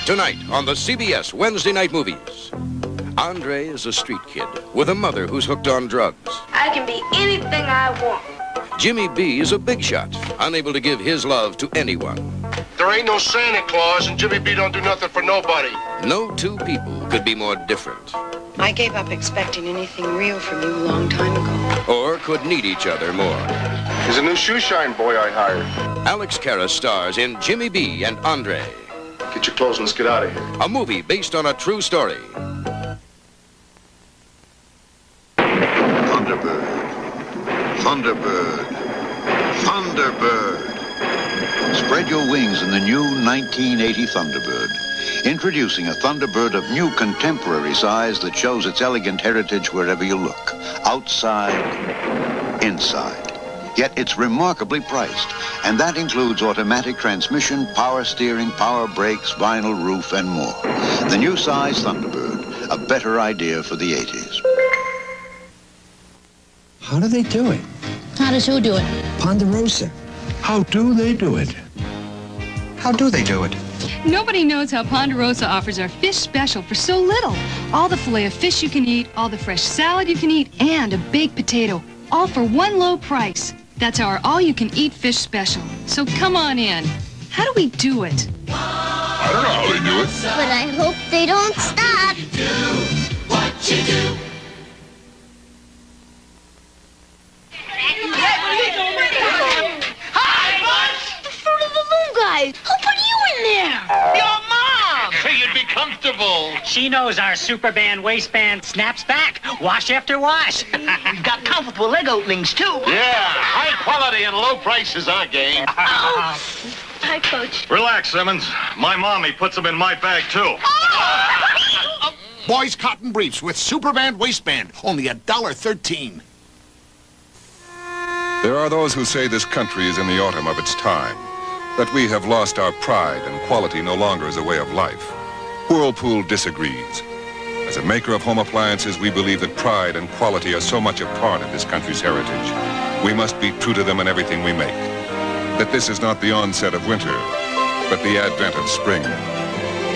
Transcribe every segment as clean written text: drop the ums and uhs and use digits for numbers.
Tonight on the CBS Wednesday Night Movies. Andre is a street kid with a mother who's hooked on drugs. I can be anything I want. Jimmy B is a big shot, unable to give his love to anyone. There ain't no Santa Claus, and Jimmy B don't do nothing for nobody. No two people could be more different. I gave up expecting anything real from you a long time ago. Or could need each other more. He's a new shoe shine boy I hired. Alex Karras stars in Jimmy B and Andre. Get your clothes and let's get out of here. A movie based on a true story. Thunderbird. Thunderbird. Thunderbird. Spread your wings in the new 1980 Thunderbird. Introducing a Thunderbird of new contemporary size that shows its elegant heritage wherever you look. Outside, inside. Yet it's remarkably priced, and that includes automatic transmission, power steering, power brakes, vinyl roof, and more. The new size Thunderbird, a better idea for the 80s. How do they do it? How does who do it? Ponderosa. How do they do it? How do they do it? Nobody knows how Ponderosa offers our fish special for so little. All the filet of fish you can eat, all the fresh salad you can eat, and a baked potato, all for one low price. That's our all-you-can-eat fish special. So come on in. How do we do it? I don't know how they do it. But I hope they don't stop. Do what you do. Hi, Bunch! The Fruit of the Loom guy. Who put you in there? Your mom! So you'd be comfortable. She knows our super band waistband snaps back, wash after wash. We've got comfortable leg openings, too. Yeah, high quality and low price is our game. Oh. Hi, Coach. Relax, Simmons. My mommy puts them in my bag, too. Boys' cotton briefs with Superband waistband, only $1.13. There are those who say this country is in the autumn of its time, that we have lost our pride and quality no longer as a way of life. Whirlpool disagrees. As a maker of home appliances, we believe that pride and quality are so much a part of this country's heritage. We must be true to them in everything we make. That this is not the onset of winter, but the advent of spring.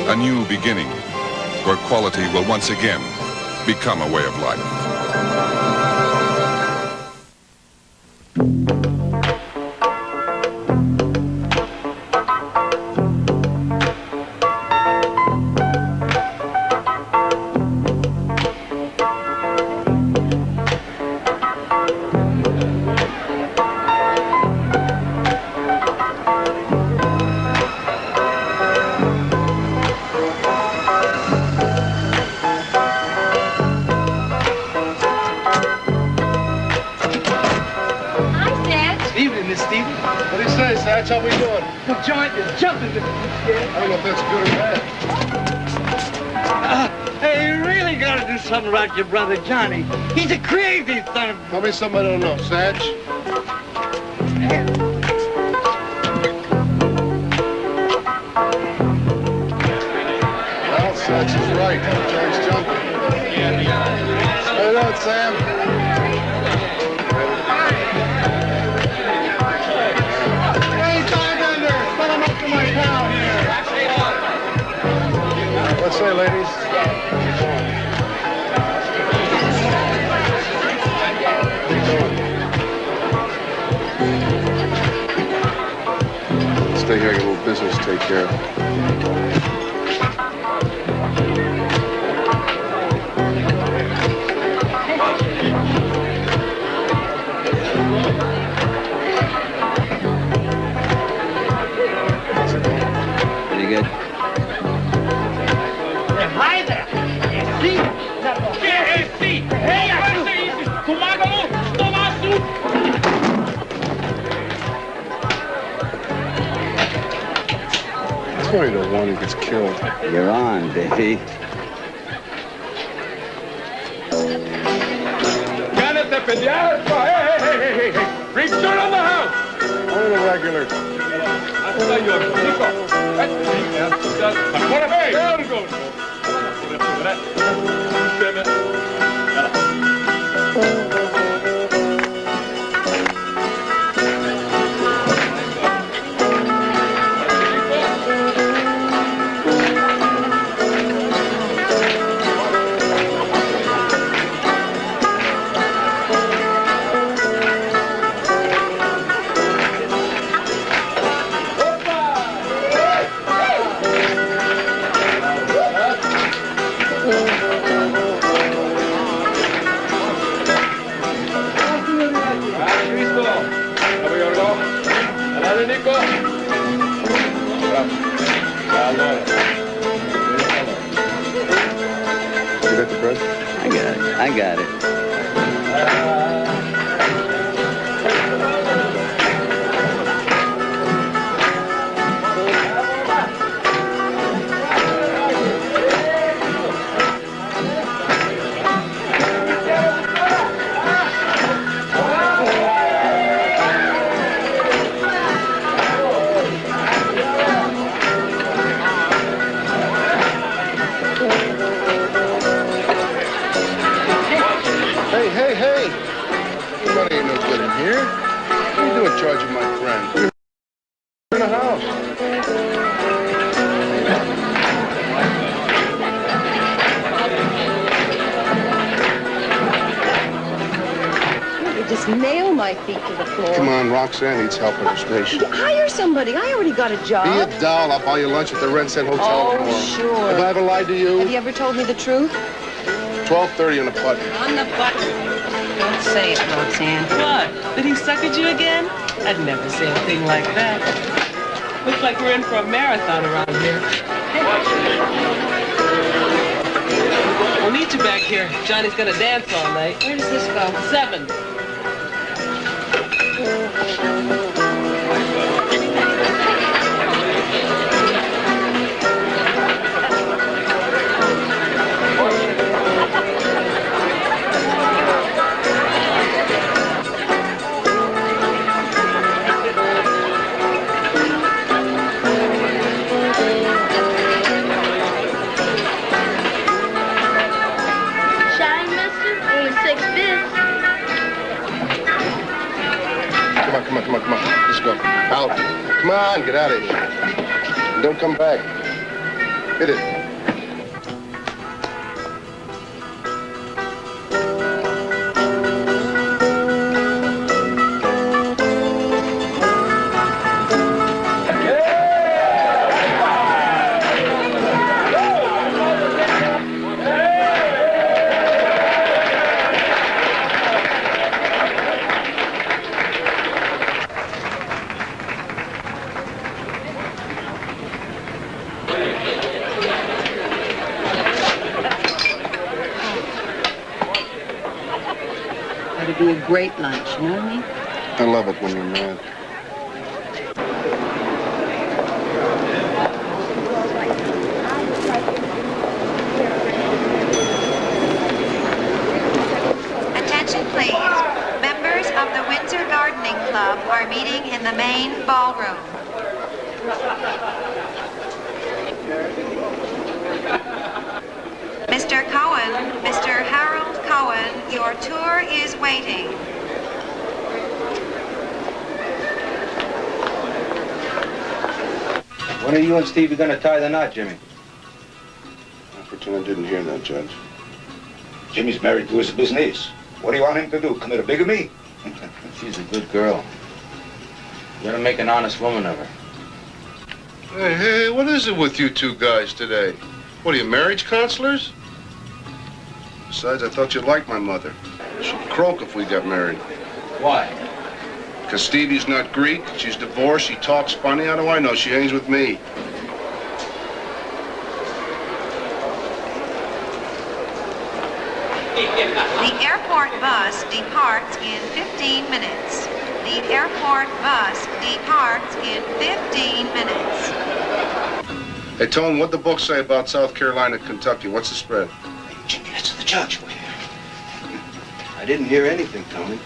A new beginning, where quality will once again become a way of life. That's how we doing. The joint is jumping. I don't know if that's good or bad. Hey, you really got to do something about your brother Johnny. He's a crazy son of... Tell me something I don't know. Satch? Well, Satch is right. John's jumping. How you doing, Sam? Let's say, ladies. Stay here, get a little business to take care of. Pretty good. It's funny the one who gets killed. You're on, baby. Hey. Return on the house. I'm a regular. Johnny Nico. You got the bread? I got it. Hey! Your money ain't no good in here. What are you doing charging my friend? You're in the house. You just nail my feet to the floor. Come on, Roxanne needs help at the station. Hire somebody. I already got a job. Be a doll. I'll buy you lunch at the Red Cent Hotel tomorrow. Oh, sure. Have I ever lied to you? Have you ever told me the truth? 12:30 on the button. On the button. Don't say it, Roxanne. What? Did he suck at you again? I'd never say a thing like that. Looks like we're in for a marathon around here. We'll meet you back here. Johnny's gonna dance all night. Where does this go? 7. Come on. Let's go. Out. Come on, get out of here. And don't come back. Hit it. Be a great lunch, you know what I mean? I love it when you're mad. Attention, please. Members of the Windsor Gardening Club are meeting in the main ballroom. Mr. Cohen, Mr. Harold Cohen, your tour is waiting. When are you and Stevie going to tie the knot, Jimmy? I pretend I didn't hear that, Judge. Jimmy's married to his business. What do you want him to do? Commit a bigamy? She's a good girl. You gotta make an honest woman of her. Hey, what is it with you two guys today? What are you, marriage counselors? Besides, I thought you liked my mother. She'd croak if we got married. Why? Because Stevie's not Greek, she's divorced, she talks funny. How do I know? She hangs with me. The airport bus departs in 15 minutes. The airport bus departs in 15 minutes. Hey, Tone, what'd the book say about South Carolina, Kentucky? What's the spread? Hey, Jimmy, that's the judge. I didn't hear anything, Tony.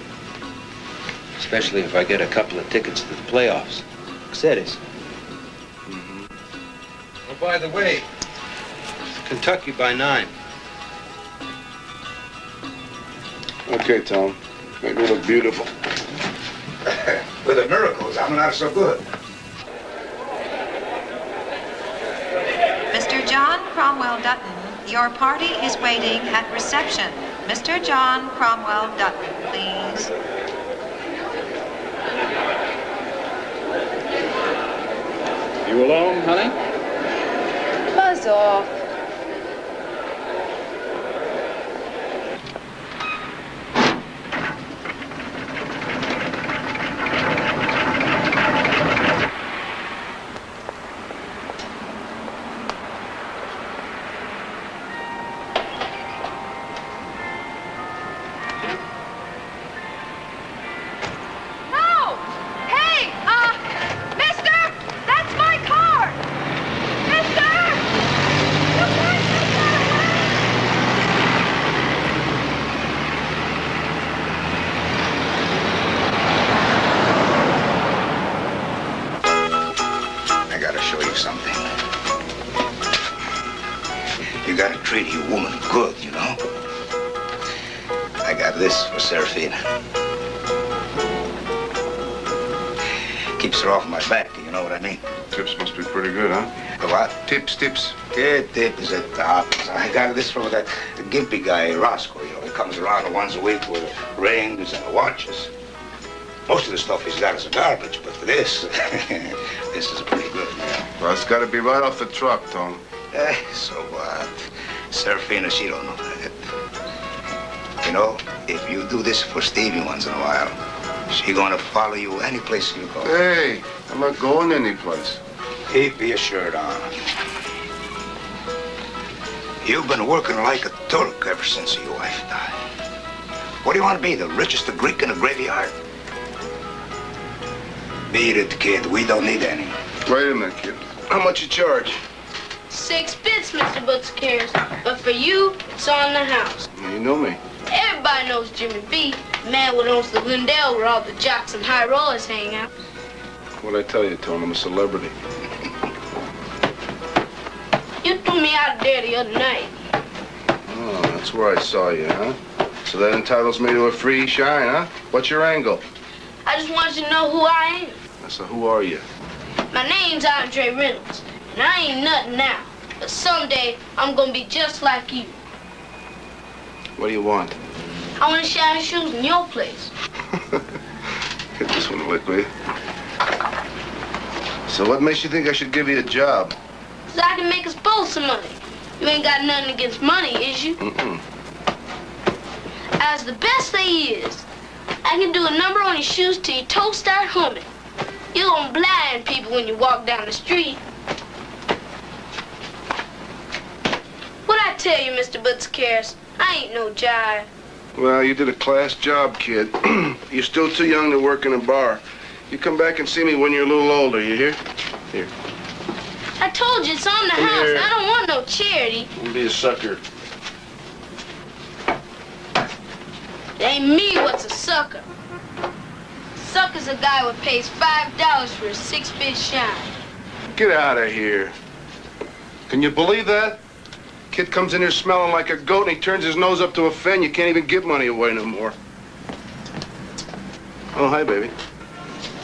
Especially if I get a couple of tickets to the playoffs. Ceres. Oh, by the way, Kentucky by 9. Okay, Tone. Make me look beautiful. With the miracles, I'm not so good. Mr. John Cromwell Dutton, your party is waiting at reception. Mr. John Cromwell Dutton, please. You alone, honey? Buzz off. gotta treat your woman good, you know? I got this for Serafina. Keeps her off my back, you know what I mean? Tips must be pretty good, huh? The what? Tips. Yeah, tip is at the opposite. I got this from that gimpy guy, Roscoe, you know. He comes around once a week with rings and watches. Most of the stuff he's got is garbage, but for this, this is pretty good, man. Well, it's got to be right off the truck, Tom. So what? Serafina, she don't know that. You know, if you do this for Stevie once in a while, she gonna follow you any place you go. Hey, I'm not going any place. Keep your shirt on. You've been working like a Turk ever since your wife died. What do you want to be, the richest Greek in a graveyard? Beat it, kid. We don't need any. Wait a minute, kid. How much you charge? 6 bits, Mr. Butsicaris. But for you, it's on the house. You know me. Everybody knows Jimmy B, the man who owns the Lindell where all the jocks and high rollers hang out. What'd I tell you, Tom? I'm a celebrity. You threw me out there the other night. Oh, that's where I saw you, huh? So that entitles me to a free shine, huh? What's your angle? I just want you to know who I am. So who are you? My name's Andre Reynolds, and I ain't nothing now. But someday, I'm gonna be just like you. What do you want? I want to shine shoes in your place. Get this one lick, will you? So what makes you think I should give you a job? So I can make us both some money. You ain't got nothing against money, is you? Mm-mm. As the best they is, I can do a number on your shoes till your toes start humming. You're gonna blind people when you walk down the street. What'd I tell you, Mr. Butsicaris? I ain't no jive. Well, you did a class job, kid. You're still too young to work in a bar. You come back and see me when you're a little older, you hear? Here. I told you it's on the Come house. here. I don't want no charity. Don't be a sucker. It ain't me what's a sucker. Sucker's a guy who pays $5 for a 6-bit shine. Get out of here. Can you believe that? Kid comes in here smelling like a goat and he turns his nose up to a fan. You can't even give money away no more. Oh, hi, baby.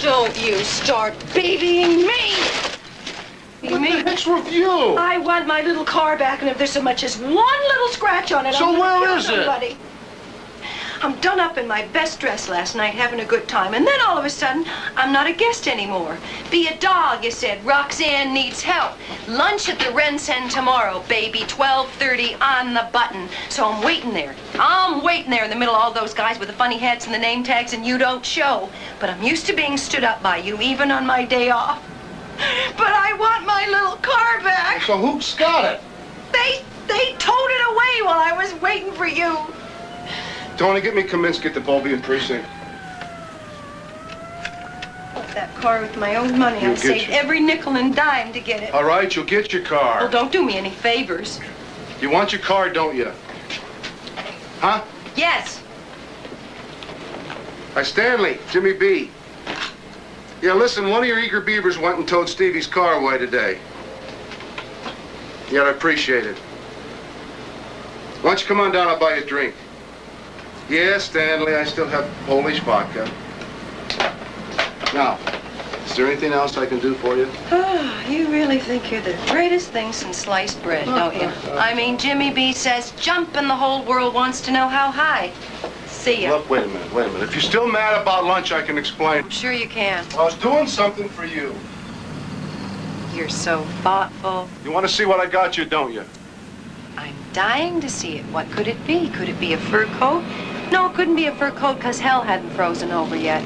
Don't you start babying me! What the heck's with you? I want my little car back, and if there's so much as one little scratch on it, So I'm gonna where kill is it? somebody. I'm done up in my best dress last night, having a good time, and then all of a sudden, I'm not a guest anymore. Be a dog, you said. Roxanne needs help. Lunch at the Rensen tomorrow, baby. 12:30 on the button. So I'm waiting there. I'm waiting there in the middle of all those guys with the funny hats and the name tags, and you don't show. But I'm used to being stood up by you, even on my day off. But I want my little car back. So who's got it? They towed it away while I was waiting for you. Tony, get me Kaminsky at the Bulbian precinct. Bought that car with my own money. You'll I get saved your- every nickel and dime to get it. All right, you'll get your car. Well, don't do me any favors. You want your car, don't you? Huh? Yes. Hi, Stanley, Jimmy B. Yeah, listen, one of your eager beavers went and towed Stevie's car away today. Yeah, I appreciate it. Why don't you come on down, I'll buy you a drink. Yeah, Stanley, I still have Polish vodka. Now, is there anything else I can do for you? Oh, you really think you're the greatest thing since sliced bread, don't you? I mean, Jimmy B says jump and the whole world wants to know how high. See ya. Look, wait a minute. If you're still mad about lunch, I can explain. I'm sure you can. I was doing something for you. You're so thoughtful. You want to see what I got you, don't you? I'm dying to see it. What could it be? Could it be a fur coat? No, it couldn't be a fur coat because hell hadn't frozen over yet.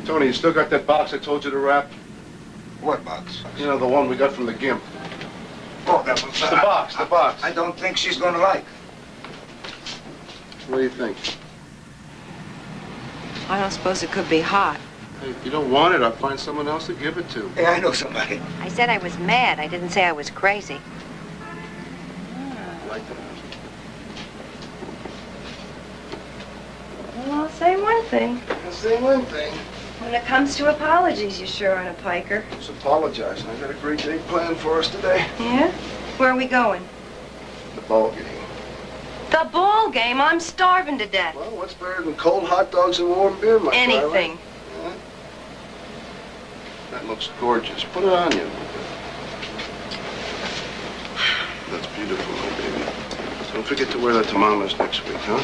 Tony, you still got that box I told you to wrap? What box? You know, the one we got from the gimp. Oh, that was... The box. I don't think she's gonna like. What do you think? I don't suppose it could be hot. Hey, if you don't want it, I'll find someone else to give it to. Hey, I know somebody. I said I was mad. I didn't say I was crazy. Like that. Well, I'll say one thing. When it comes to apologies, you sure aren't a piker. Just apologizing. I got a great day planned for us today. Yeah? Where are we going? The ball game. The ball game? I'm starving to death. Well, what's better than cold hot dogs and warm beer, my Anything. Yeah. That looks gorgeous. Put it on you. That's beautiful, my baby. Don't forget to wear that to Mama's next week, huh?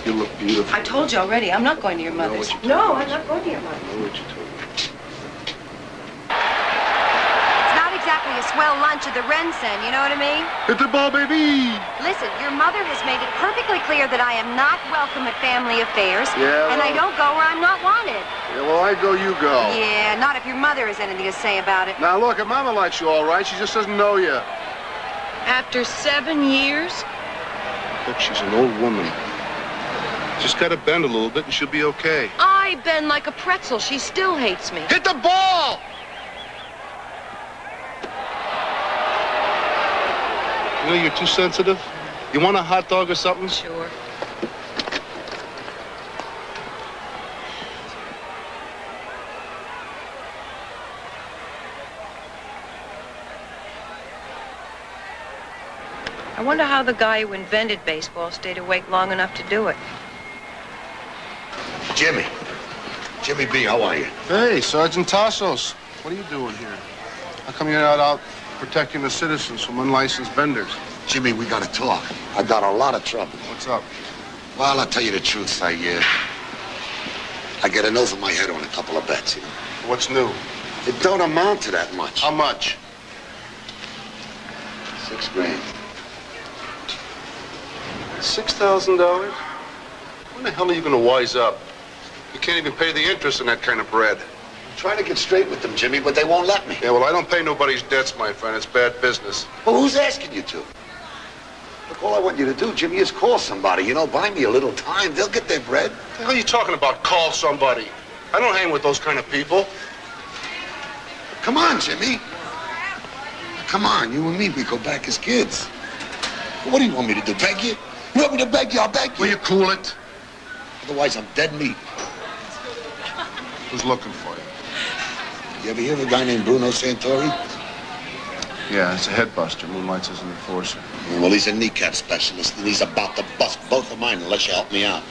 You look beautiful. I told you already, I'm not going to your mother's. No, I'm not going to your mother's. I know what you told me. It's not exactly a swell lunch at the Rensen, you know what I mean? Hit the ball, baby! Listen, your mother has made it perfectly clear that I am not welcome at family affairs. Yeah, and I don't go where I'm not wanted. Yeah, well, I go, you go. Yeah, not if your mother has anything to say about it. Now, look, if Mama likes you all right, she just doesn't know you. After 7 years? Look, she's an old woman. Just gotta bend a little bit and she'll be okay. I bend like a pretzel. She still hates me. Hit the ball! You know, you're too sensitive. You want a hot dog or something? Sure. I wonder how the guy who invented baseball stayed awake long enough to do it. Jimmy. Jimmy B, how are you? Hey, Sergeant Tassos. What are you doing here? How come you're not out protecting the citizens from unlicensed vendors? Jimmy, we gotta talk. I got a lot of trouble. What's up? Well, I'll tell you the truth. I get an over my head on a couple of bets, you know. What's new? It don't amount to that much. How much? $6 grand. $6,000? When the hell are you gonna wise up? You can't even pay the interest on that kind of bread. I'm trying to get straight with them, Jimmy, but they won't let me. Yeah, well, I don't pay nobody's debts, my friend. It's bad business. Well, who's asking you to? Look, all I want you to do, Jimmy, is call somebody. You know, buy me a little time. They'll get their bread. What the hell are you talking about? Call somebody. I don't hang with those kind of people. Come on, Jimmy. Come on, you and me, we go back as kids. What do you want me to do, beg you? You want me to beg you? I'll beg you. Will you cool it? Otherwise, I'm dead meat. Who's looking for you? You ever hear of a guy named Bruno Santori? Yeah, it's a headbuster. Moonlights as an enforcer. Well, he's a kneecap specialist, and he's about to bust both of mine unless you help me out.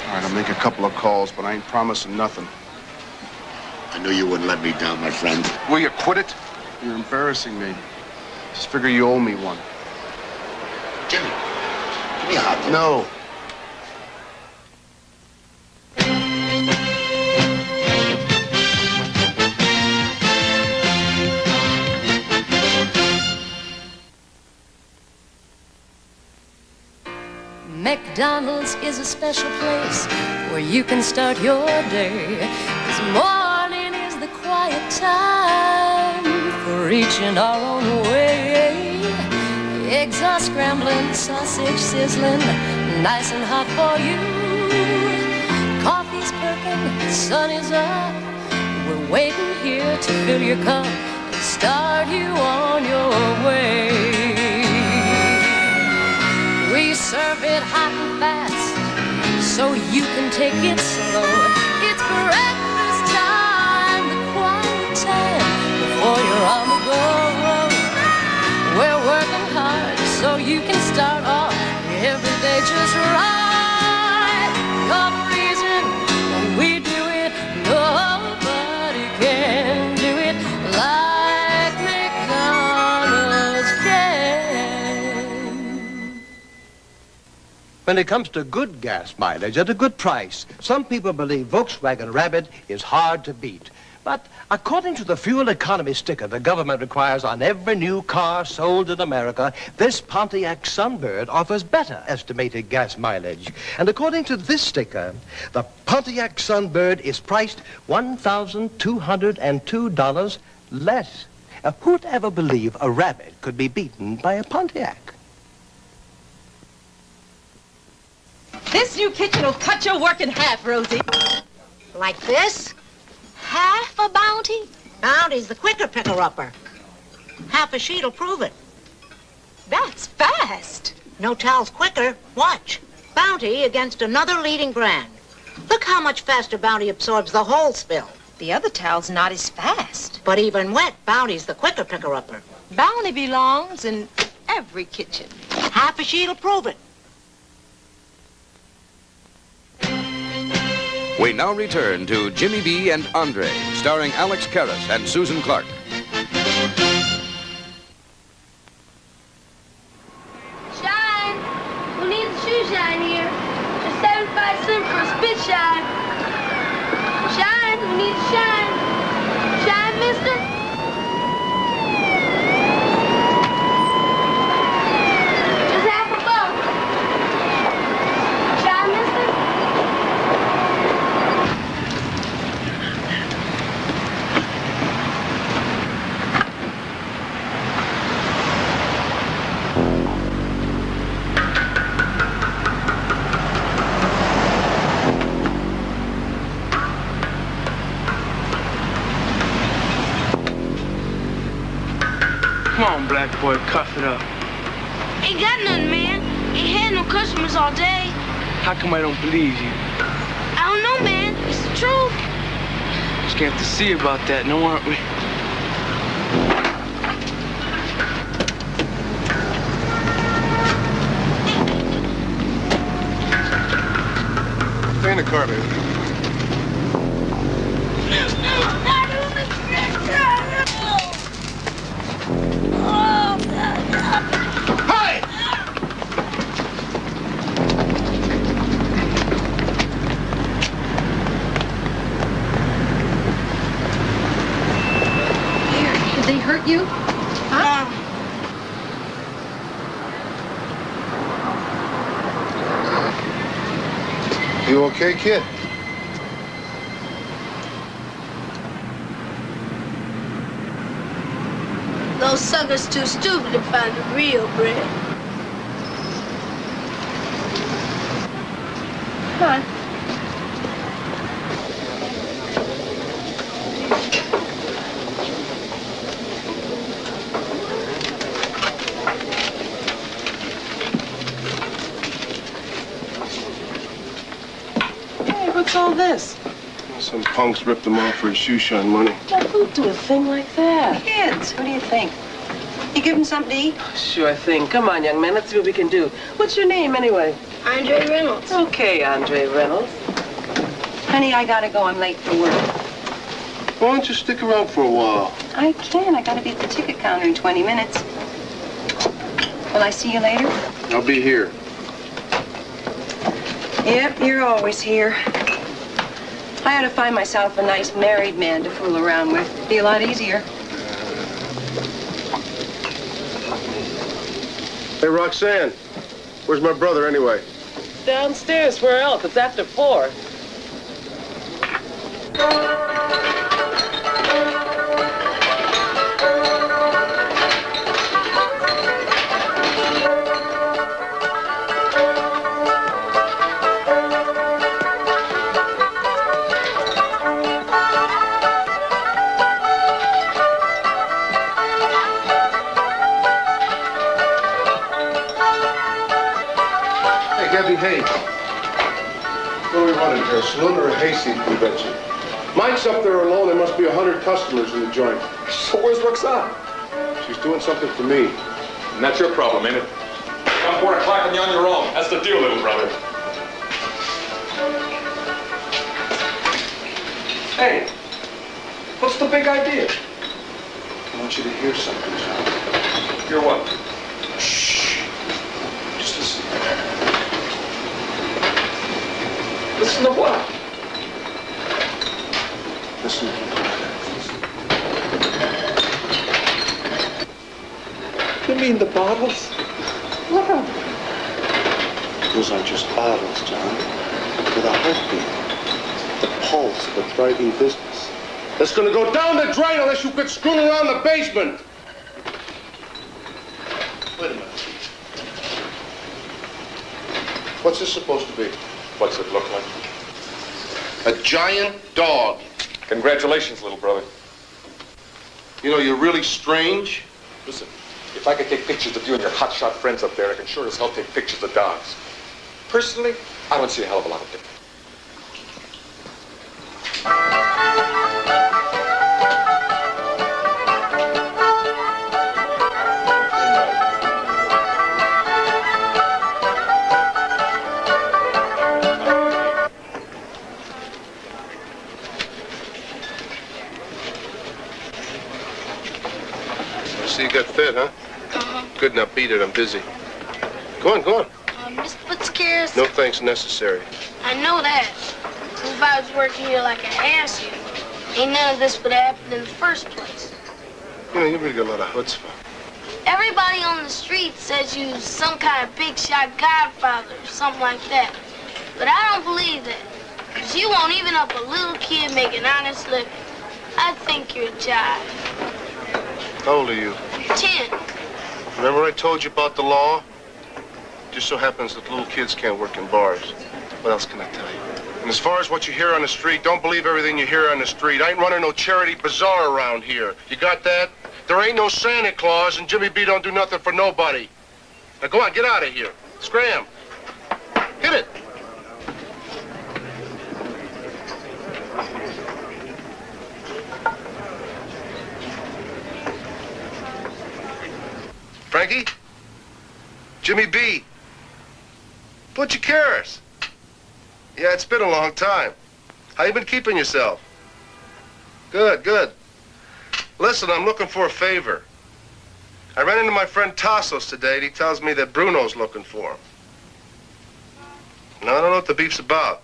All right, I'll make a couple of calls, but I ain't promising nothing. I knew you wouldn't let me down, my friend. Will you quit it? You're embarrassing me. Just figure you owe me one. Jimmy, give me a hot dog. No. McDonald's is a special place where you can start your day. 'Cause morning is the quiet time for each in our own way. Eggs are scrambling, sausage sizzling, nice and hot for you. Coffee's perking, sun is up. We're waiting here to fill your cup and start you on your way. We serve it hot and fast so you can take it slow. It's breakfast time, the quiet time before you're on the go. We're working hard so you can start off every day just right. You're the reason we do it. Nobody can do it like McDonald's can. When it comes to good gas mileage at a good price, some people believe Volkswagen Rabbit is hard to beat. But according to the fuel economy sticker the government requires on every new car sold in America, this Pontiac Sunbird offers better estimated gas mileage. And according to this sticker, the Pontiac Sunbird is priced $1,202 less. Who'd ever believe a Rabbit could be beaten by a Pontiac? This new kitchen will cut your work in half, Rosie. Like this? Half a Bounty? Bounty's the quicker picker-upper. Half a sheet'll prove it. That's fast. No tel's quicker. Watch. Bounty against another leading brand. Look how much faster Bounty absorbs the whole spill. The other towel's not as fast. But even wet, Bounty's the quicker picker-upper. Bounty belongs in every kitchen. Half a sheet'll prove it. We now return to Jimmy B and Andre, starring Alex Karras and Susan Clark. Shine! Who needs a shoe shine here? Just 75 cents for a spit shine. Shine! Who needs a shine? Shine, mister? Just half a buck. Shine, mister? Come on, black boy, cuff it up. Ain't got nothing, man. Ain't had no customers all day. How come I don't believe you? I don't know, man. It's the truth. Just gonna have to see about that, no, aren't we? Stay in the car, baby. Hey! Here, did they hurt you? Huh? You okay, kid? Those suckers too stupid to find the real bread. Come on. Hey, what's all this? Some punks ripped him off for his shoe shine money. Now, who'd do a thing like that? Kids, what do you think? You give them something to eat? Sure thing. Come on, young man. Let's see what we can do. What's your name, anyway? Andre Reynolds. Okay, Andre Reynolds. Honey, I gotta go. I'm late for work. Why don't you stick around for a while? I can. I gotta be at the ticket counter in 20 minutes. Will I see you later? I'll be here. Yep, you're always here. I ought to find myself a nice married man to fool around with. Be a lot easier. Hey, Roxanne, where's my brother anyway? Downstairs. Where else? It's after 4. Hey, what are we running here, a saloon or a hayseed convention? Mike's up there alone. There must be 100 customers in the joint. So where's Roxanne? She's doing something for me. And that's your problem, ain't it? Come 4 o'clock and you're on your own. That's the deal, little brother. Hey, what's the big idea? I want you to hear something, John. Hear what? Shh. Just listen. Listen to what? Listen. You mean the bottles? What? Those aren't just bottles, John. They're the heartbeat. The pulse of a thriving business. That's gonna go down the drain unless you quit screwing around the basement. Wait a minute. What's this supposed to be? What's it look like? A giant dog. Congratulations, little brother. You know, you're really strange. Listen, if I could take pictures of you and your hotshot friends up there, I can sure as hell take pictures of dogs. Personally, I don't see a hell of a lot of difference. got fed, huh? Uh-huh. Good, now beat it. I'm busy. Go on, go on. Mr. Butsicaris. No thanks necessary. I know that. If I was working here like I asked you, ain't none of this would have happened in the first place. You know, you really got a lot of chutzpah. Everybody on the street says you're some kind of big shot godfather or something like that. But I don't believe that. Because you won't even help a little kid make an honest living. I think you're a jive. How old are you? 10. Remember I told you about the law? Just so happens that little kids can't work in bars. What else can I tell you? And as far as what you hear on the street, don't believe everything you hear on the street. I ain't running no charity bazaar around here. You got that? There ain't no Santa Claus, and Jimmy B don't do nothing for nobody. Now go on, get out of here. Scram. Hit it. Frankie? Jimmy B. Butsicaris. Yeah, it's been a long time. How you been keeping yourself? Good, good. Listen, I'm looking for a favor. I ran into my friend Tassos today, and he tells me that Bruno's looking for him. Now, I don't know what the beef's about.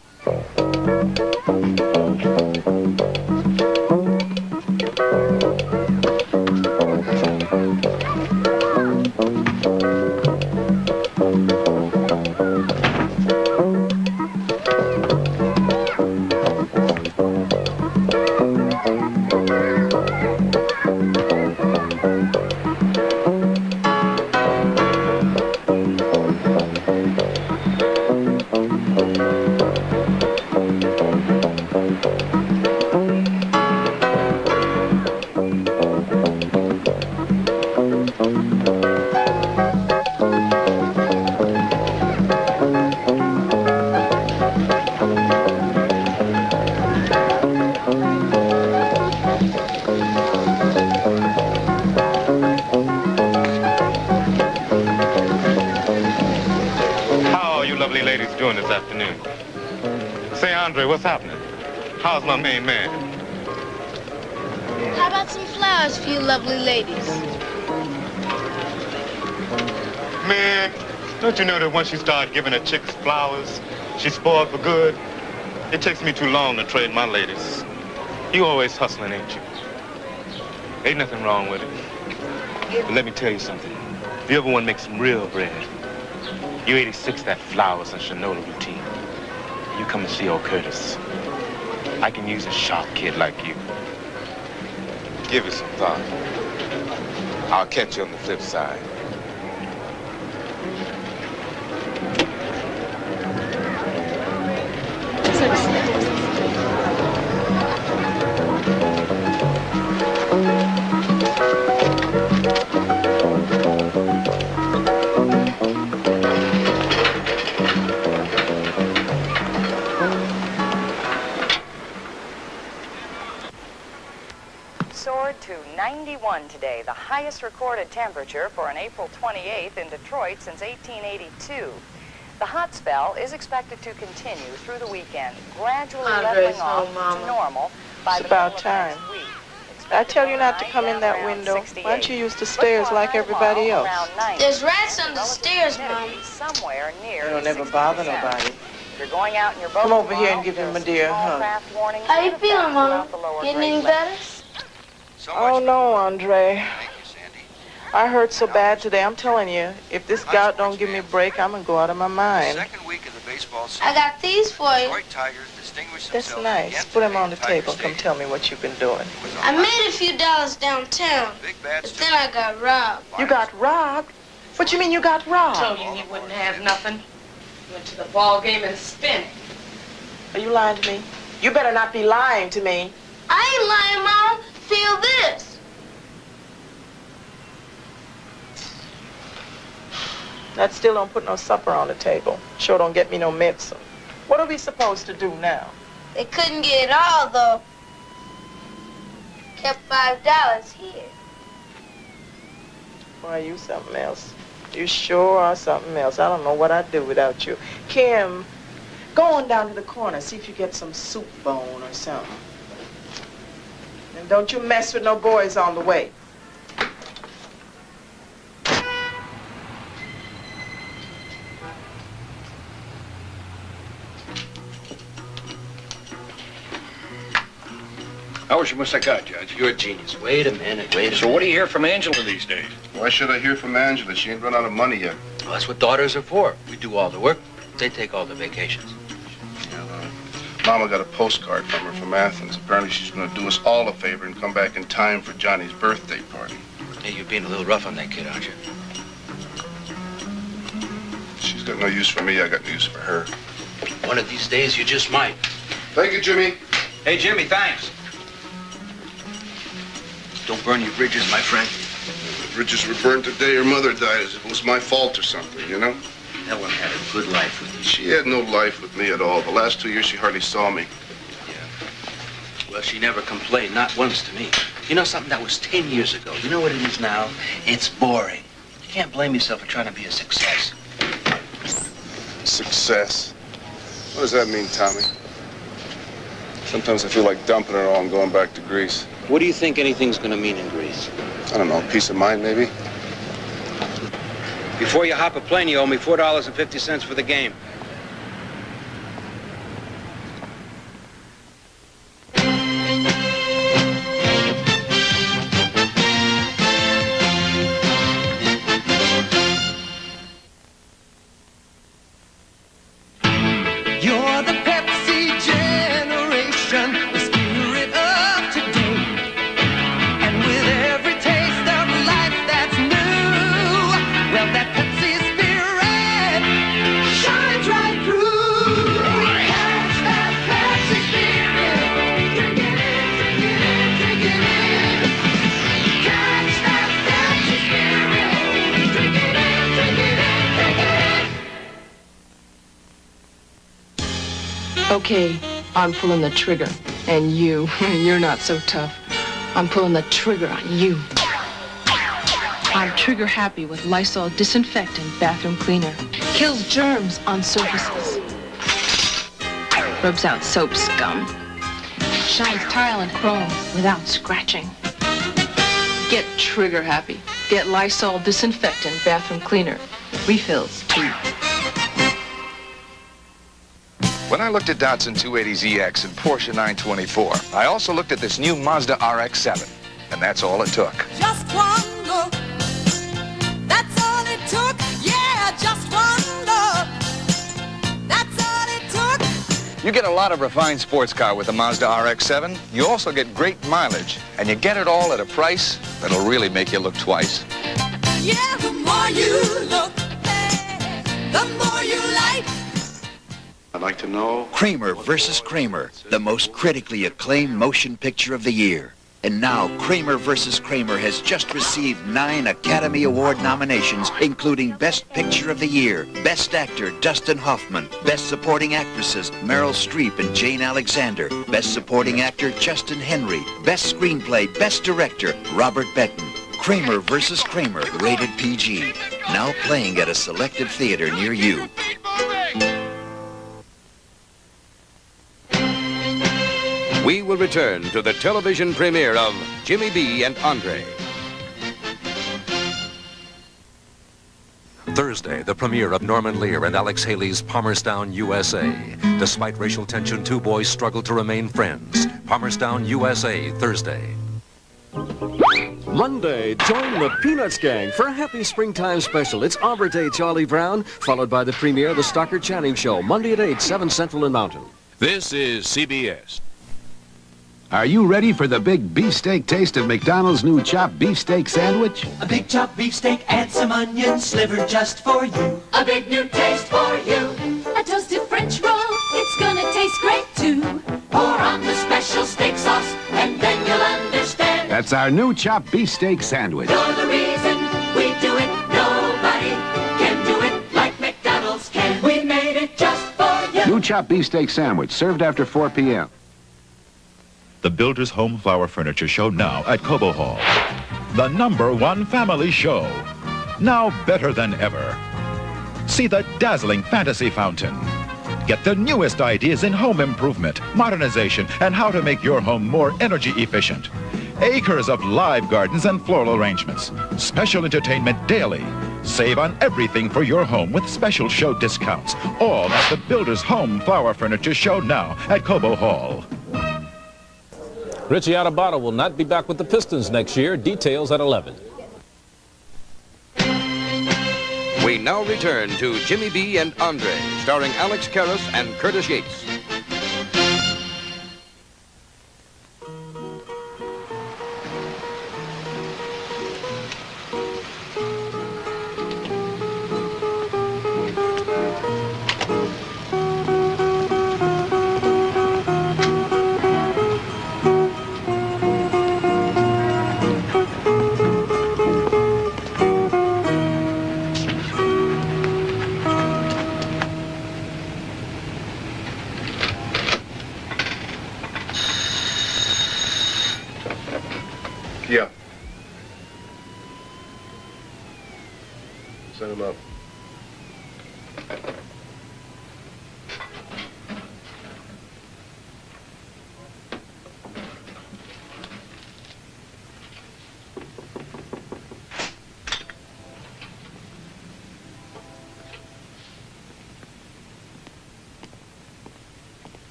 What's happening? How's my main man? How about some flowers for you lovely ladies? Man, don't you know that once you start giving a chick flowers, she's spoiled for good? It takes me too long to trade my ladies. You always hustling, ain't you? Ain't nothing wrong with it. But let me tell you something. If you ever want to make some real bread, you 86 that flowers and Shinola routine. You come and see old Curtis. I can use a sharp kid like you. Give it some thought. I'll catch you on the flip side. Soared to 91 today, the highest recorded temperature for an April 28th in Detroit since 1882. The hot spell is expected to continue through the weekend, gradually leveling off to normal by the middle of next week. I tell you not to come in that window. Why don't you use the stairs like everybody else? There's rats under the stairs, Mom. Somewhere near They don't ever bother nobody. If you're going out in your boat Come over here and give him a dear hug. How you feeling, Mom? Getting any better? Oh, no, Andre. I hurt so bad today. I'm telling you, if this gout don't give me a break, I'm going to go out of my mind. Second week of the baseball season. I got these for you. That's nice. Put them on the table. Come tell me what you've been doing. I made a few dollars downtown, but then I got robbed. You got robbed? What you mean you got robbed? Told you he wouldn't have nothing. Went to the ball game and spent it. Are you lying to me? You better not be lying to me. I ain't lying, Mom. Feel this. That still don't put no supper on the table. Sure don't get me no medicine. What are we supposed to do now? They couldn't get it all, though. Kept $5 here. Why, you something else. You sure are something else. I don't know what I'd do without you. Kim, go on down to the corner. See if you get some soup bone or something. And don't you mess with no boys on the way. How was your moussaka, Judge? You're a genius. Wait a minute, wait a minute. So what do you hear from Angela these days? Why should I hear from Angela? She ain't run out of money yet. Well, that's what daughters are for. We do all the work. They take all the vacations. Mama got a postcard from her from Athens. Apparently she's going to do us all a favor and come back in time for Johnny's birthday party. Hey, you're being a little rough on that kid, aren't you? She's got no use for me. I got no use for her. One of these days, you just might. Thank you, Jimmy. Hey, Jimmy, thanks. Don't burn your bridges, my friend. The bridges were burned the day her mother died, as if it was my fault or something, you know? Helen had a good life with you. She had no life with me at all. The last 2 years, she hardly saw me. Yeah. Well, she never complained, not once to me. You know something? That was 10 years ago. You know what it is now? It's boring. You can't blame yourself for trying to be a success. Success? What does that mean, Tommy? Sometimes I feel like dumping it all and going back to Greece. What do you think anything's going to mean in Greece? I don't know, peace of mind, maybe? Before you hop a plane, you owe me $4.50 for the game. You're the Pepsi generation, the spirit of today. And with every taste of life that's new, well, that Pepsi spirit shines right through. Catch that Pepsi spirit. Drink it in, drink it in, drink it in. Catch that Pepsi spirit. Drink it in, drink it in, drink it in. Okay, I'm pulling the trigger. And you're not so tough. I'm pulling the trigger on you. I'm trigger happy with Lysol disinfectant bathroom cleaner. Kills germs on surfaces. Rubs out soap scum. Shines tile and chrome without scratching. Get trigger happy. Get Lysol disinfectant bathroom cleaner. Refills too. When I looked at Datsun 280ZX and Porsche 924, I also looked at this new Mazda RX-7, and that's all it took. Just one look, that's all it took. Yeah, just one look, that's all it took. You get a lot of refined sports car with the Mazda RX-7. You also get great mileage, and you get it all at a price that'll really make you look twice. Yeah, the more you look, the more you like. I'd like to know... Kramer versus Kramer, the most critically acclaimed motion picture of the year. And now, Kramer vs. Kramer has just received 9 Academy Award nominations, including Best Picture of the Year, Best Actor, Dustin Hoffman, Best Supporting Actresses, Meryl Streep and Jane Alexander, Best Supporting Actor, Justin Henry, Best Screenplay, Best Director, Robert Benton. Kramer vs. Kramer, rated PG. Now playing at a selected theater near you. We will return to the television premiere of Jimmy B and Andre. Thursday, the premiere of Norman Lear and Alex Haley's Palmerstown, USA. Despite racial tension, two boys struggle to remain friends. Palmerstown, USA, Thursday. Monday, join the Peanuts Gang for a happy springtime special. It's Arbor Day, Charlie Brown, followed by the premiere of the Stockard Channing Show, Monday at 8, 7 Central and Mountain. This is CBS. Are you ready for the big beefsteak taste of McDonald's new chopped beefsteak sandwich? A big chopped beefsteak and some onions slivered just for you. A big new taste for you. A toasted French roll, it's gonna taste great too. Pour on the special steak sauce, and then you'll understand. That's our new chopped beefsteak sandwich. You're the reason we do it. Nobody can do it like McDonald's can. We made it just for you. New chopped beefsteak sandwich, served after 4 p.m. The Builder's Home Flower Furniture Show now at Cobo Hall. The #1 family show. Now better than ever. See the dazzling fantasy fountain. Get the newest ideas in home improvement, modernization, and how to make your home more energy efficient. Acres of live gardens and floral arrangements. Special entertainment daily. Save on everything for your home with special show discounts. All at the Builder's Home Flower Furniture Show now at Cobo Hall. Richie Adubato will not be back with the Pistons next year. Details at 11. We now return to Jimmy B and Andre, starring Alex Karras and Curtis Yates. Yeah. Send him up.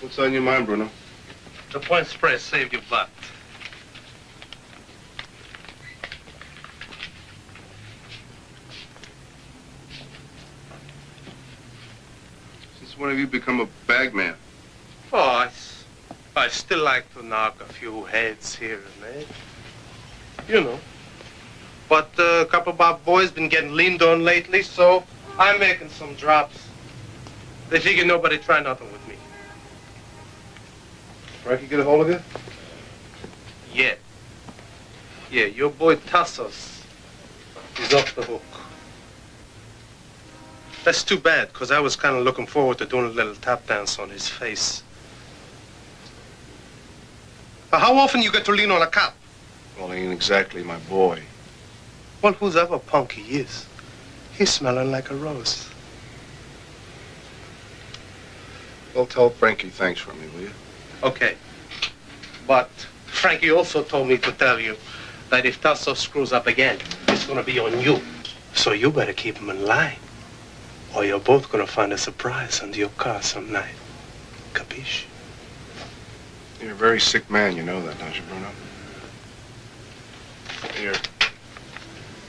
What's on your mind, Bruno? The point spray saved your butt. Since when have you become a bagman? Oh, I still like to knock a few heads here and there. You know. But a couple of our boys been getting leaned on lately, so I'm making some drops. They figure nobody try nothing with me. Frankie get a hold of you? Yeah. Yeah, your boy Tassos is off the hook. That's too bad, because I was kind of looking forward to doing a little tap dance on his face. How often you get to lean on a cop? Well, he ain't exactly my boy. Well, who's ever punk he is, he's smelling like a rose. Well, tell Frankie thanks for me, will you? Okay. But Frankie also told me to tell you that if Tassos screws up again, it's going to be on you. So you better keep him in line, or you're both going to find a surprise under your car some night. Capiche? You're a very sick man, you know that, don't you, Bruno? Here.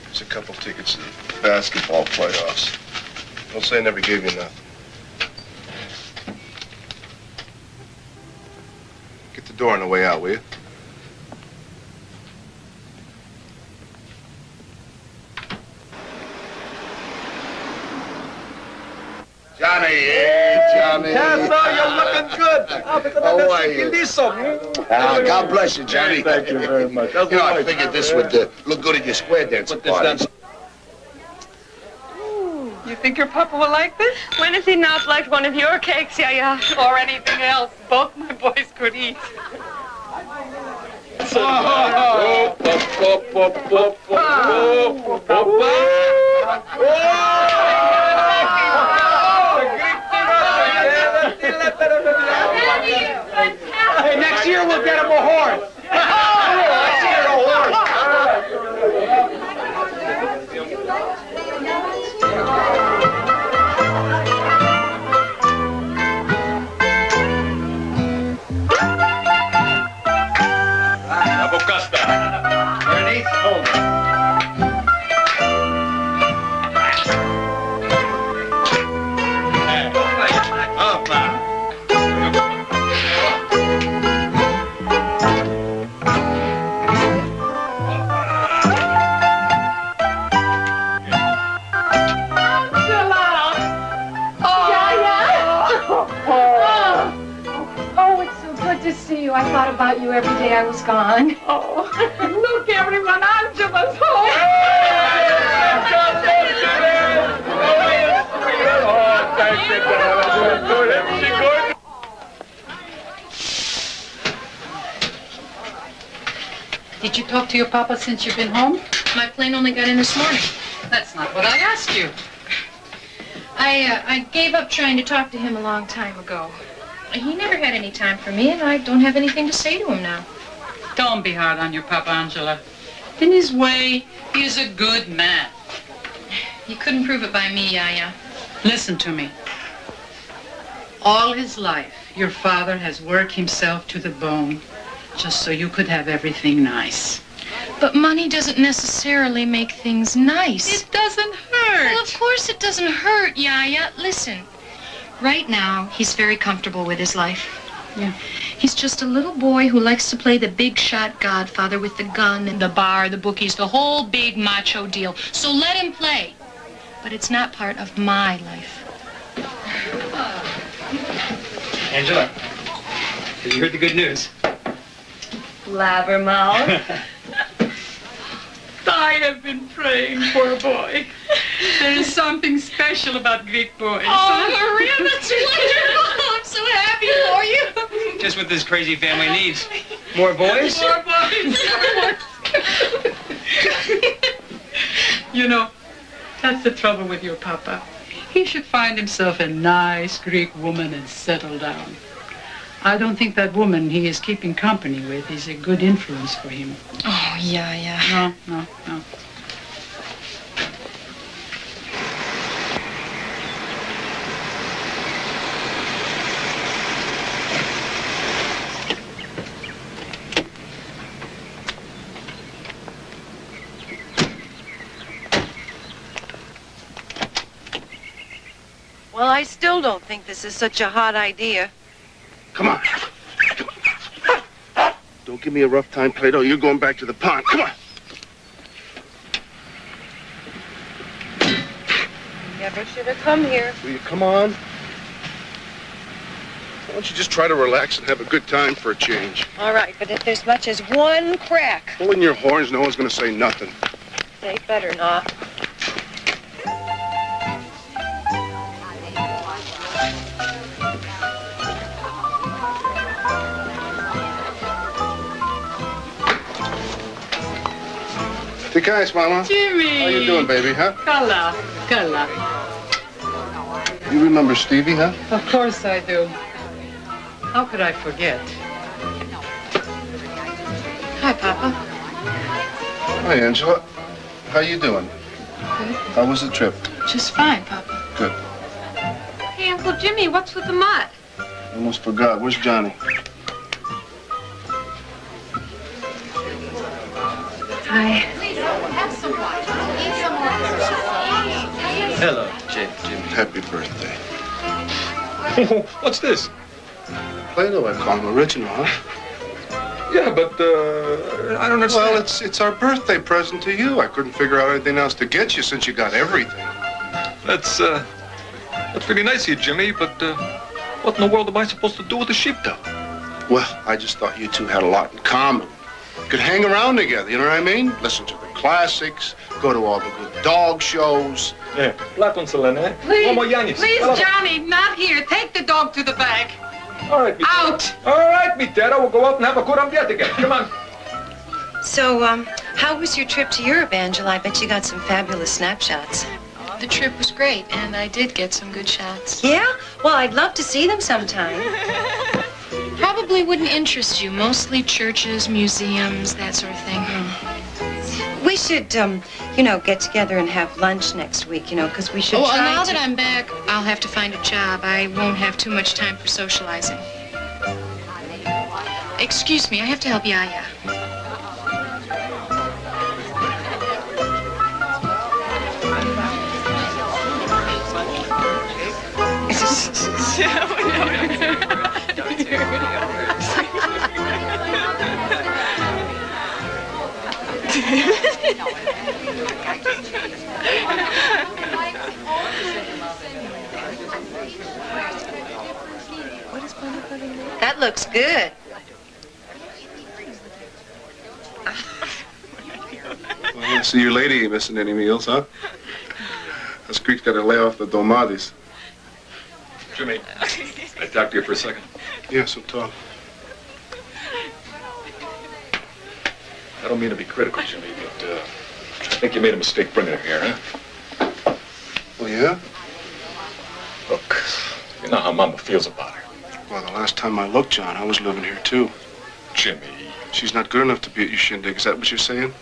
Here's a couple tickets to the basketball playoffs. Don't say I never gave you nothing. Get the door on the way out, will you? Johnny, hey, Johnny. Yes, sir, you're looking good. How are you? God bless you, Johnny. Thank you very much. You know, I figured this would look good at your square dance party. You think your papa will like this? When has he not liked one of your cakes, Yaya? Or anything else? Both my boys could eat. Next year we'll get him a horse. Next year a horse. Bernice, hold it. I thought about you every day I was gone. Oh, look, everyone, Angela's home. Oh, thank you, darling. Isn't she good? Did you talk to your papa since you've been home? My plane only got in this morning. That's not what I asked you. I gave up trying to talk to him a long time ago. He never had any time for me, and I don't have anything to say to him now. Don't be hard on your papa, Angela. In his way, he is a good man. You couldn't prove it by me, Yaya. Listen to me. All his life, your father has worked himself to the bone just so you could have everything nice. But money doesn't necessarily make things nice. It doesn't hurt. Well, of course it doesn't hurt, Yaya. Listen, right now, he's very comfortable with his life. Yeah. He's just a little boy who likes to play the big shot godfather with the gun and the bar, the bookies, the whole big macho deal. So let him play. But it's not part of my life. Angela, have you heard the good news? Blabbermouth. I have been praying for a boy. There is something special about Greek boys. Oh, Maria, that's wonderful. I'm so happy for you. Just what this crazy family needs. More boys? More boys. You know, that's the trouble with your papa. He should find himself a nice Greek woman and settle down. I don't think that woman he is keeping company with is a good influence for him. Oh, yeah. No. Well, I still don't think this is such a hot idea. Come on. Don't give me a rough time, Plato. You're going back to the pond. Come on. Never should have come here. Will you come on? Why don't you just try to relax and have a good time for a change? All right, but if there's much as one crack... Pulling your horns, no one's going to say nothing. They better not. Butsicaris, Mama. Jimmy! How you doing, baby, huh? Kala. You remember Stevie, huh? Of course I do. How could I forget? Hi, Papa. Hi, Angela. How you doing? Good. How was the trip? Just fine, Papa. Good. Hey, Uncle Jimmy, what's with the mud? Almost forgot. Where's Johnny? Hi. Hello, Jimmy. Happy birthday. What's this? Plato, I call him original, huh? Yeah, but, I don't understand. Well, it's our birthday present to you. I couldn't figure out anything else to get you since you got everything. That's really nice of you, Jimmy, but, what in the world am I supposed to do with the sheepdog? Well, I just thought you two had a lot in common. Could hang around together, you know what I mean? Listen to the classics, go to all the good dog shows. Yeah, Please, Johnny, not here. Take the dog to the back. All right, Out! All right, me Tara, we'll go out and have a good ambiente together. Come on. So, how was your trip to Europe, Angela? I bet you got some fabulous snapshots. The trip was great, and I did get some good shots. Yeah? Well, I'd love to see them sometime. Probably wouldn't interest you. Mostly churches, museums, that sort of thing. We should, get together and have lunch next week, because we should try now that I'm back, I'll have to find a job. I won't have too much time for socializing. Excuse me, I have to help Yaya. That looks good. Well, yeah, so your lady ain't missing any meals, huh? Us Greeks got to lay off the domades. Jimmy, can I talk to you for a second? Yeah, so talk. I don't mean to be critical, Jimmy, but, I think you made a mistake bringing her here, huh? Well, yeah? Look, you know how Mama feels about her. Well, the last time I looked, John, I was living here, too. Jimmy. She's not good enough to be at your shindig. Is that what you're saying?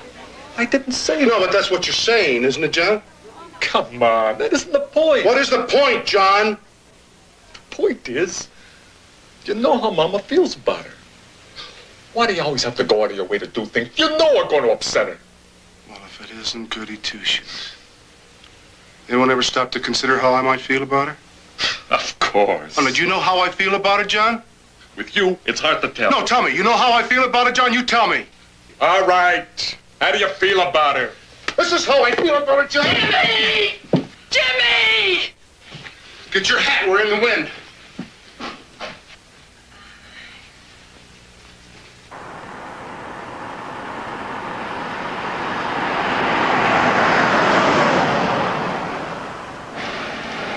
I didn't say No, but that's what you're saying, isn't it, John? Come on, that isn't the point. What is the point, John? point is, you know how Mama feels about her. Why do you always have to go out of your way to do things you know are going to upset her? Well, if it isn't goody two-shoes. Anyone ever stop to consider how I might feel about her? Of course. Oh, now, do you know how I feel about her, John? With you, it's hard to tell. No, tell me. You know how I feel about her, John? You tell me. All right. How do you feel about her? This is how I feel about her, John. Jimmy! Jimmy! Get your hat. We're in the wind.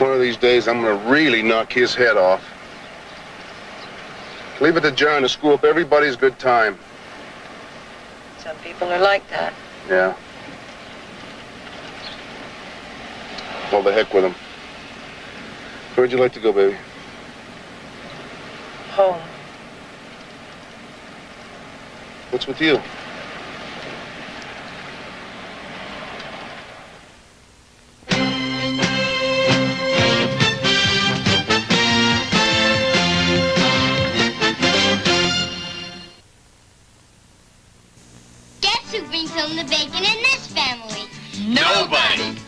One of these days, I'm going to really knock his head off. Leave it to John to screw up everybody's good time. Some people are like that. Yeah. Well, the heck with him. Where'd you like to go, baby? Home. What's with you? Guess who brings home the bacon in this family? Nobody.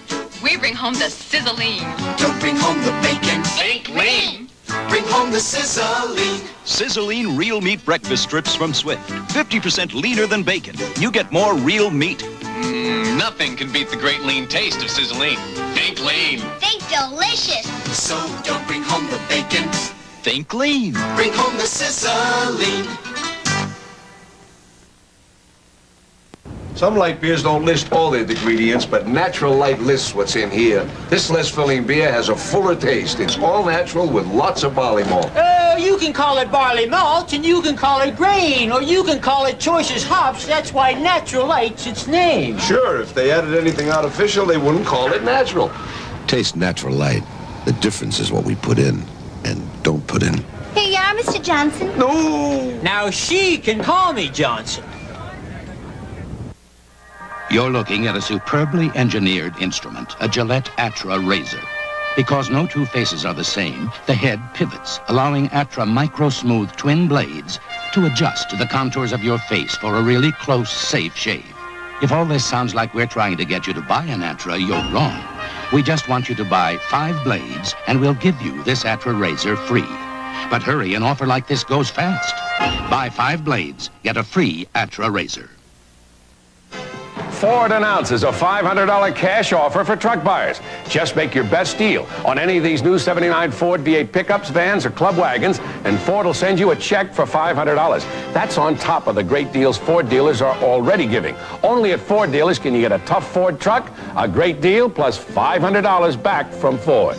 We bring home the sizzling. Don't bring home the bacon. Think lean. Bring home the sizzling. Sizzling real meat breakfast strips from Swift. 50% leaner than bacon. You get more real meat. Nothing can beat the great lean taste of sizzling. Think lean. Think delicious. So don't bring home the bacon. Think lean. Bring home the sizzling. Some light beers don't list all their ingredients, but Natural Light lists what's in here. This less filling beer has a fuller taste. It's all natural with lots of barley malt. You can call it barley malt, and you can call it grain, or you can call it choicest hops. That's why Natural Light's its name. Sure, if they added anything artificial, they wouldn't call it natural. Taste Natural Light. The difference is what we put in and don't put in. Here you are, Mr. Johnson. No! Now she can call me Johnson. You're looking at a superbly engineered instrument, a Gillette Atra razor. Because no two faces are the same, the head pivots, allowing Atra micro-smooth twin blades to adjust to the contours of your face for a really close, safe shave. If all this sounds like we're trying to get you to buy an Atra, you're wrong. We just want you to buy 5 blades, and we'll give you this Atra razor free. But hurry, an offer like this goes fast. Buy 5 blades, get a free Atra razor. Ford announces a $500 cash offer for truck buyers. Just make your best deal on any of these new '79 Ford V8 pickups, vans, or club wagons, and Ford will send you a check for $500. That's on top of the great deals Ford dealers are already giving. Only at Ford dealers can you get a tough Ford truck, a great deal, plus $500 back from Ford.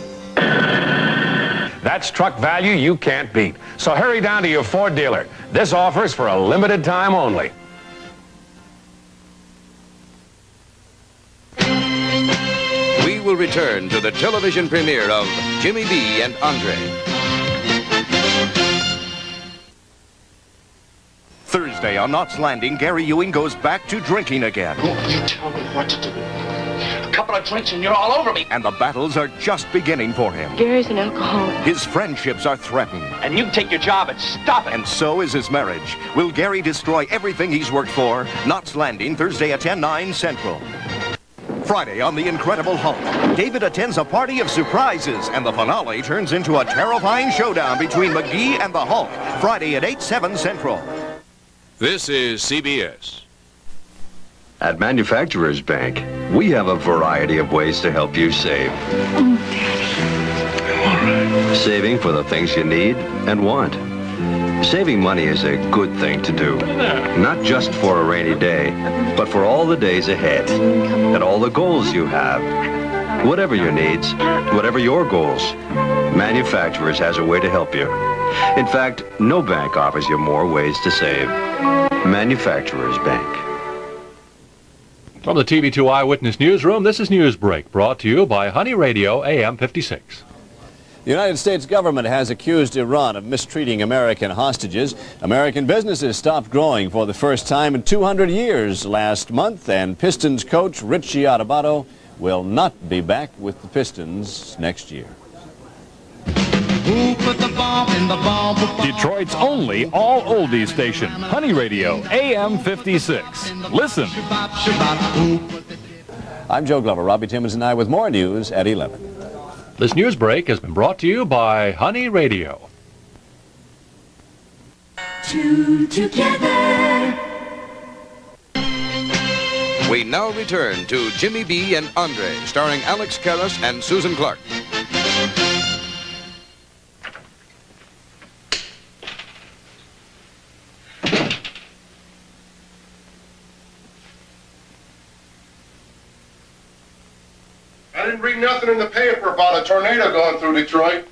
That's truck value you can't beat. So hurry down to your Ford dealer. This offer is for a limited time only. We will return to the television premiere of Jimmy B and Andre. Thursday on Knott's Landing, Gary Ewing goes back to drinking again. You tell me what to do. A couple of drinks and you're all over me. And the battles are just beginning for him. Gary's an alcoholic. His friendships are threatened. And you take your job and stop it. And so is his marriage. Will Gary destroy everything he's worked for? Knott's Landing, Thursday at 10/9 Central. Friday on The Incredible Hulk, David attends a party of surprises, and the finale turns into a terrifying showdown between McGee and the Hulk. Friday at 8/7 Central. This is CBS. At Manufacturers Bank, we have a variety of ways to help you save. Oh, Daddy. All right. Saving for the things you need and want. Saving money is a good thing to do. Not just for a rainy day, but for all the days ahead and all the goals you have. Whatever your needs, whatever your goals, Manufacturers has a way to help you. In fact, no bank offers you more ways to save. Manufacturers Bank. From the TV2 Eyewitness Newsroom, this is Newsbreak, brought to you by Honey Radio AM 56. The United States government has accused Iran of mistreating American hostages. American businesses stopped growing for the first time in 200 years last month, and Pistons coach Richie Adubato will not be back with the Pistons next year. Who put the bomb in the bomb? Detroit's only all oldies station, Honey Radio, AM 56. Listen. I'm Joe Glover. Robbie Timmons and I with more news at 11. This news break has been brought to you by Honey Radio. Two together. We now return to Jimmy B and Andre, starring Alex Karras and Susan Clark. I didn't read nothing in the paper about a tornado going through Detroit.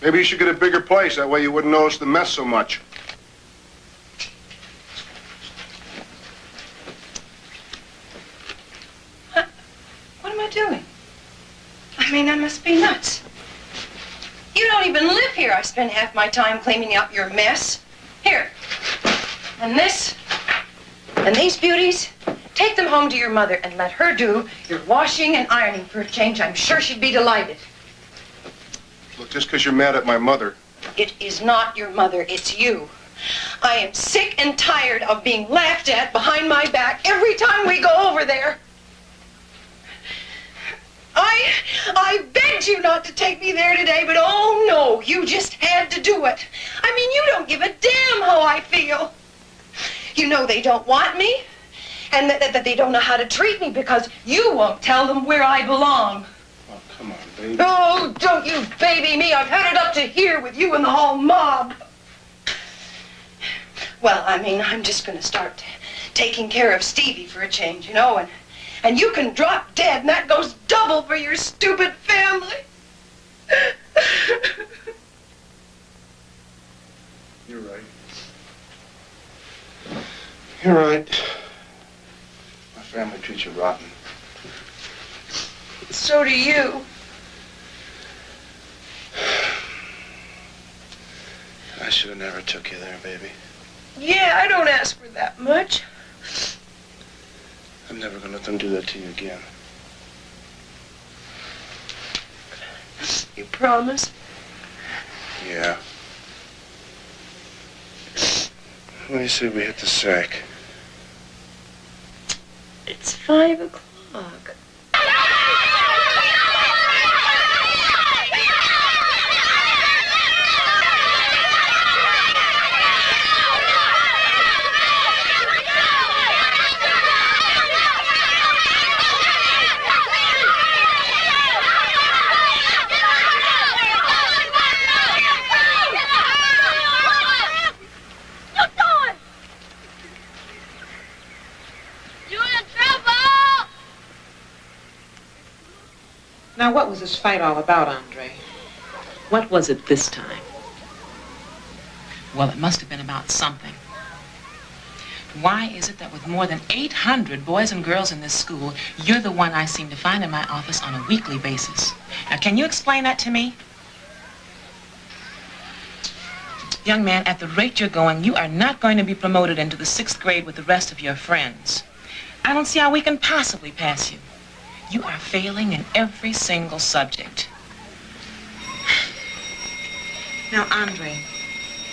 Maybe you should get a bigger place. That way you wouldn't notice the mess so much. What am I doing? I mean, I must be nuts. You don't even live here. I spend half my time cleaning up your mess. Here. And this. And these beauties. Take them home to your mother and let her do your washing and ironing for a change. I'm sure she'd be delighted. Look, just because you're mad at my mother. It is not your mother, it's you. I am sick and tired of being laughed at behind my back every time we go over there. I begged you not to take me there today, but oh no, you just had to do it. I mean, you don't give a damn how I feel. You know they don't want me, and that they don't know how to treat me because you won't tell them where I belong. Oh, come on, baby. Oh, don't you baby me. I've had it up to here with you and the whole mob. Well, I mean, I'm just going to start taking care of Stevie for a change, you know, and you can drop dead, and that goes double for your stupid family. You're right. You're right. My family treats you rotten. So do you. I should have never took you there, baby. Yeah, I don't ask for that much. I'm never gonna let them do that to you again. You promise? Yeah. What do you say we hit the sack? It's 5 o'clock. Now, what was this fight all about, Andre? What was it this time? Well, it must have been about something. Why is it that with more than 800 boys and girls in this school, you're the one I seem to find in my office on a weekly basis? Now, can you explain that to me? Young man, at the rate you're going, you are not going to be promoted into the 6th grade with the rest of your friends. I don't see how we can possibly pass you. You are failing in every single subject. Now, Andre,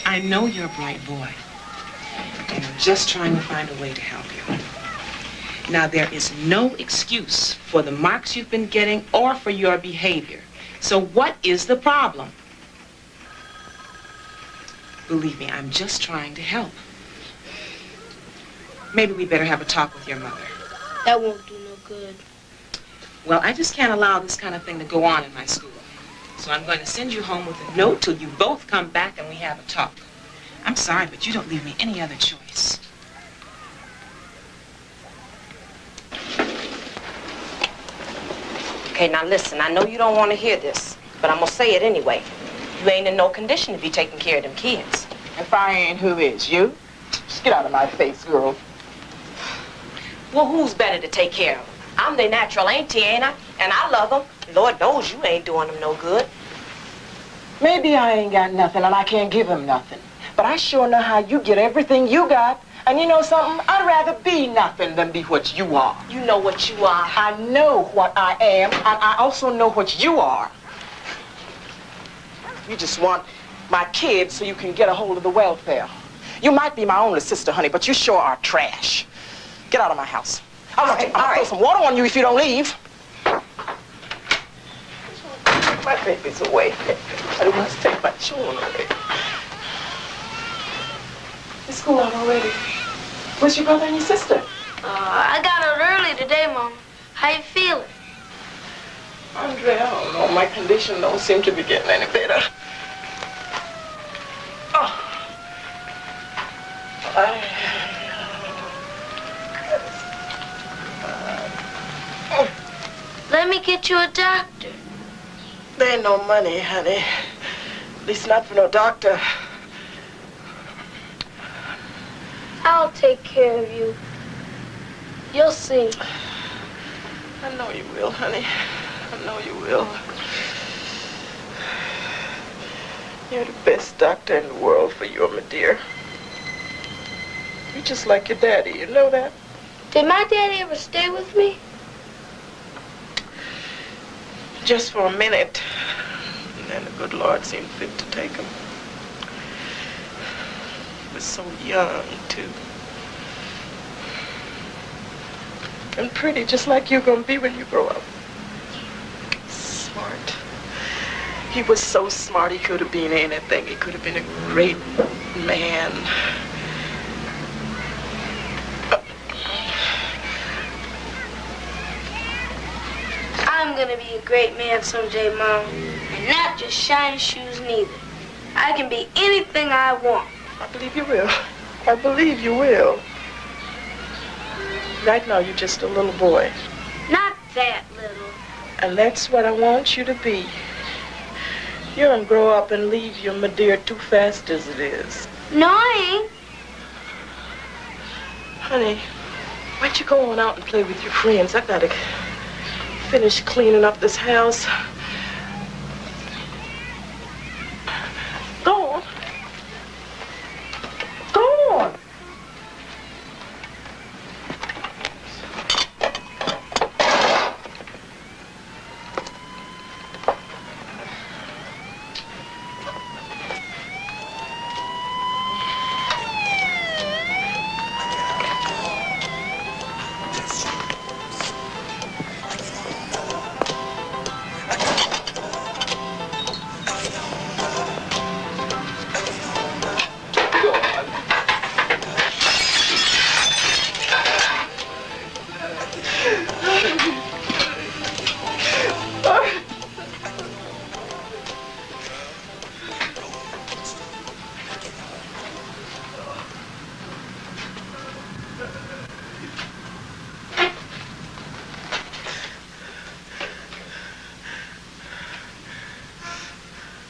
I know you're a bright boy, and I'm just trying to find a way to help you. Now, there is no excuse for the marks you've been getting or for your behavior. So what is the problem? Believe me, I'm just trying to help. Maybe we better have a talk with your mother. That won't do no good. Well, I just can't allow this kind of thing to go on in my school. So I'm going to send you home with a note till you both come back and we have a talk. I'm sorry, but you don't leave me any other choice. Okay, now listen, I know you don't want to hear this, but I'm going to say it anyway. You ain't in no condition to be taking care of them kids. If I ain't, who is? You? Just get out of my face, girl. Well, who's better to take care of? I'm their natural auntie, ain't I? And I love them. Lord knows you ain't doing them no good. Maybe I ain't got nothing and I can't give him nothing. But I sure know how you get everything you got. And you know something? I'd rather be nothing than be what you are. You know what you are. I know what I am, and I also know what you are. You just want my kids so you can get a hold of the welfare. You might be my only sister, honey, but you sure are trash. Get out of my house. I'm gonna throw some water on you if you don't leave. My baby's away. I don't want to take my children away. It's school out already. Where's your brother and your sister? I got out early today, Mama. How you feeling? Andre, I don't know. My condition don't seem to be getting any better. Oh. Let me get you a doctor. There ain't no money, honey. At least not for no doctor. I'll take care of you. You'll see. I know you will, honey. I know you will. You're the best doctor in the world for you, my dear. You're just like your daddy, you know that? Did my daddy ever stay with me? Just for a minute. And then the good Lord seemed fit to take him. He was so young, too. And pretty, just like you're gonna be when you grow up. Smart. He was so smart, he could have been anything. He could have been a great man. I'm gonna be a great man someday, Mom. And not just shiny shoes, neither. I can be anything I want. I believe you will. I believe you will. Right now, you're just a little boy. Not that little. And that's what I want you to be. You don't grow up and leave your my dear too fast as it is. No, I ain't. Honey, why don't you go on out and play with your friends? I gotta finish cleaning up this house. Go on. Go on.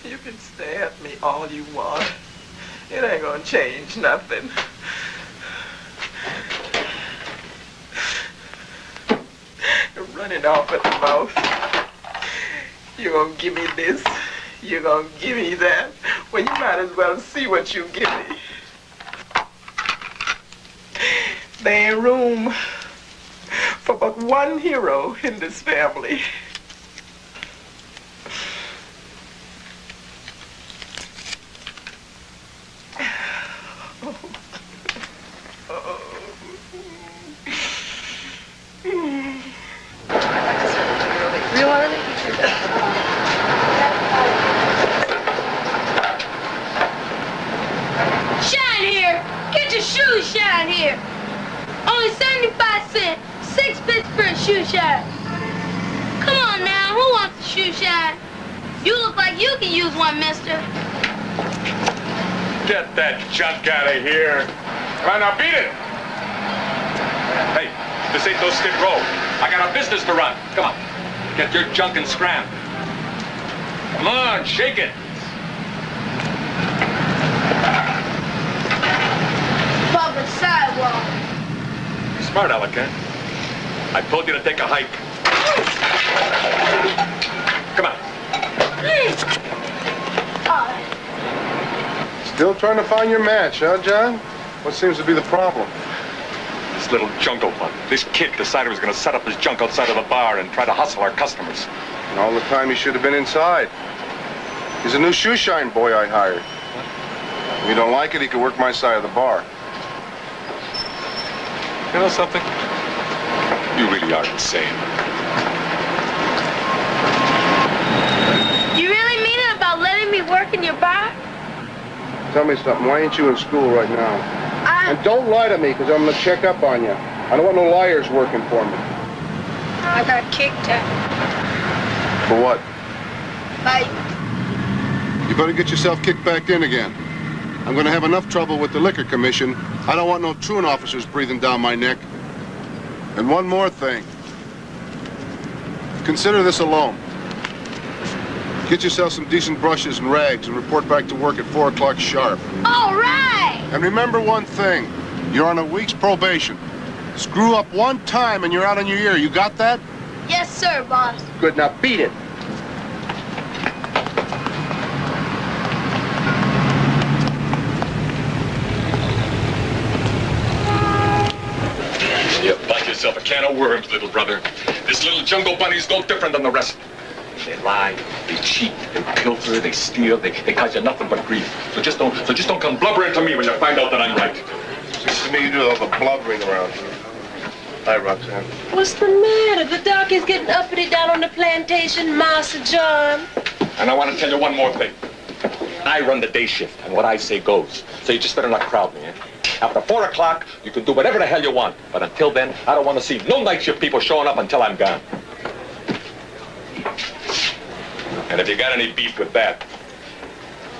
You can stare at me all you want. It ain't gonna change nothing. You're running off at the mouth. You're gonna give me this. You're gonna give me that. Well, you might as well see what you give me. There ain't room for but one hero in this family. Shine here! Get your shoes shine here! Only 75 cents, 6 bits for a shoe shine. Come on now, who wants a shoe shine? You look like you can use one, mister. Get that junk out of here. Come on, now beat it. Hey, this ain't no skid row. I got a business to run. Come on, get your junk and scram. Come on, shake it. Smart, Alec, huh? I told you to take a hike. Come on. Still trying to find your match, huh, John? What seems to be the problem? This little jungle bug. This kid decided he was going to set up his junk outside of the bar and try to hustle our customers. And all the time he should have been inside. He's a new shoe shine boy I hired. If you don't like it, he could work my side of the bar. You know something? You really are insane. You really mean it about letting me work in your bar? Tell me something. Why ain't you in school right now? And don't lie to me, because I'm going to check up on you. I don't want no liars working for me. I got kicked out. For what? By You better get yourself kicked back in again. I'm going to have enough trouble with the Liquor Commission. I don't want no truant officers breathing down my neck. And one more thing. Consider this a loan. Get yourself some decent brushes and rags and report back to work at 4 o'clock sharp. All right! And remember one thing. You're on a week's probation. Screw up one time and you're out on your ear. You got that? Yes, sir, boss. Good. Now beat it. You bought yourself a can of worms, little brother. This little jungle bunny's no different than the rest. They lie, they cheat, they pilfer, they steal, they cause you nothing but grief. So just don't come blubbering to me when you find out that I'm right. Seems to me you do all the blubbering around here. Hi, Roxanne. What's the matter? The doc is getting uppity down on the plantation, Master John. And I want to tell you one more thing. I run the day shift, and what I say goes. So you just better not crowd me, eh? After 4 o'clock, you can do whatever the hell you want. But until then, I don't want to see no night shift people showing up until I'm gone. And if you got any beef with that,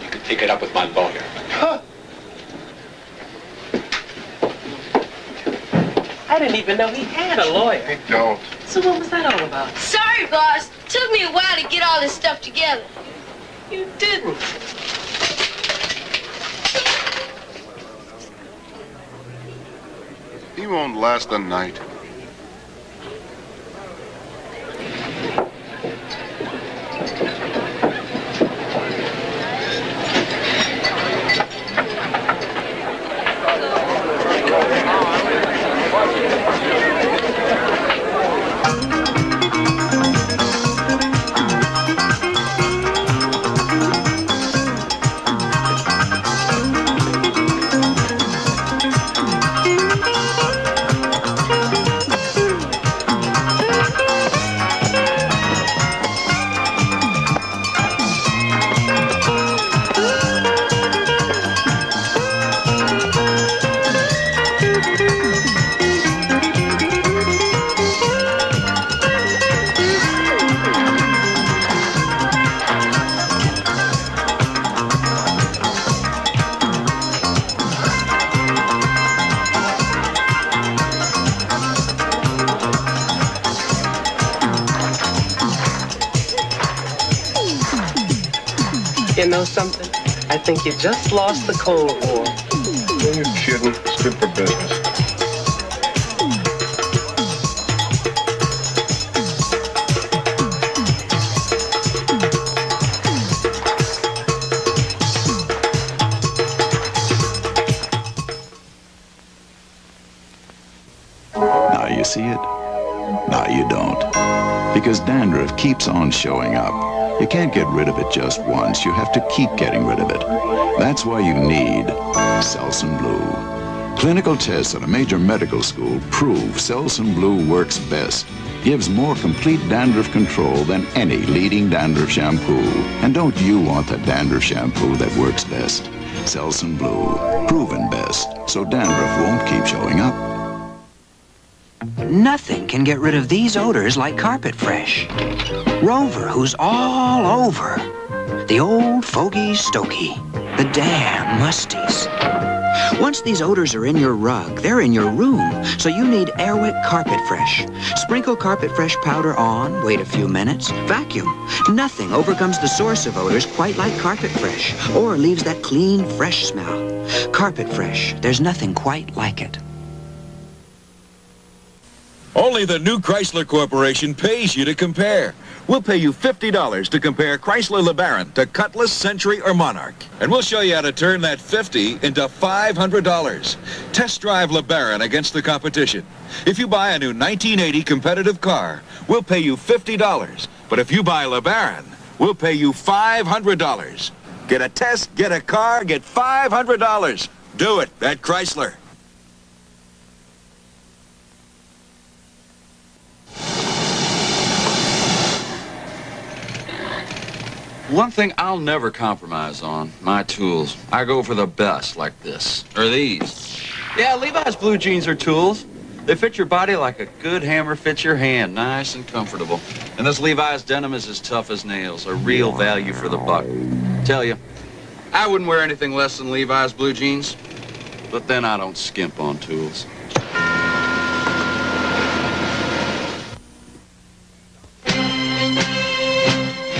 you can take it up with my lawyer. Huh? I didn't even know he had a lawyer. He don't. So what was that all about? Sorry, boss. Took me a while to get all this stuff together. You didn't. He won't last a night. You know something? I think you just lost the Cold War. Are you kidding? It's good for business. Now you see it? Now you don't. Because dandruff keeps on showing up. You can't get rid of it just once. You have to keep getting rid of it. That's why you need Selsun Blue. Clinical tests at a major medical school prove Selsun Blue works best. Gives more complete dandruff control than any leading dandruff shampoo. And don't you want the dandruff shampoo that works best? Selsun Blue. Proven best. So dandruff won't keep showing up. Nothing can get rid of these odors like Carpet Fresh. Rover, who's all over. The old fogey stokey. The damn musties. Once these odors are in your rug, they're in your room. So you need Airwick Carpet Fresh. Sprinkle Carpet Fresh powder on, wait a few minutes, vacuum. Nothing overcomes the source of odors quite like Carpet Fresh, or leaves that clean, fresh smell. Carpet Fresh, there's nothing quite like it. Only the new Chrysler Corporation pays you to compare. We'll pay you $50 to compare Chrysler LeBaron to Cutlass, Century, or Monarch. And we'll show you how to turn that $50 into $500. Test drive LeBaron against the competition. If you buy a new 1980 competitive car, we'll pay you $50. But if you buy LeBaron, we'll pay you $500. Get a test, get a car, get $500. Do it at Chrysler. One thing I'll never compromise on, my tools. I go for the best, like this, or these. Yeah, Levi's blue jeans are tools. They fit your body like a good hammer fits your hand, nice and comfortable. And this Levi's denim is as tough as nails, a real value for the buck. Tell you, I wouldn't wear anything less than Levi's blue jeans, but then I don't skimp on tools.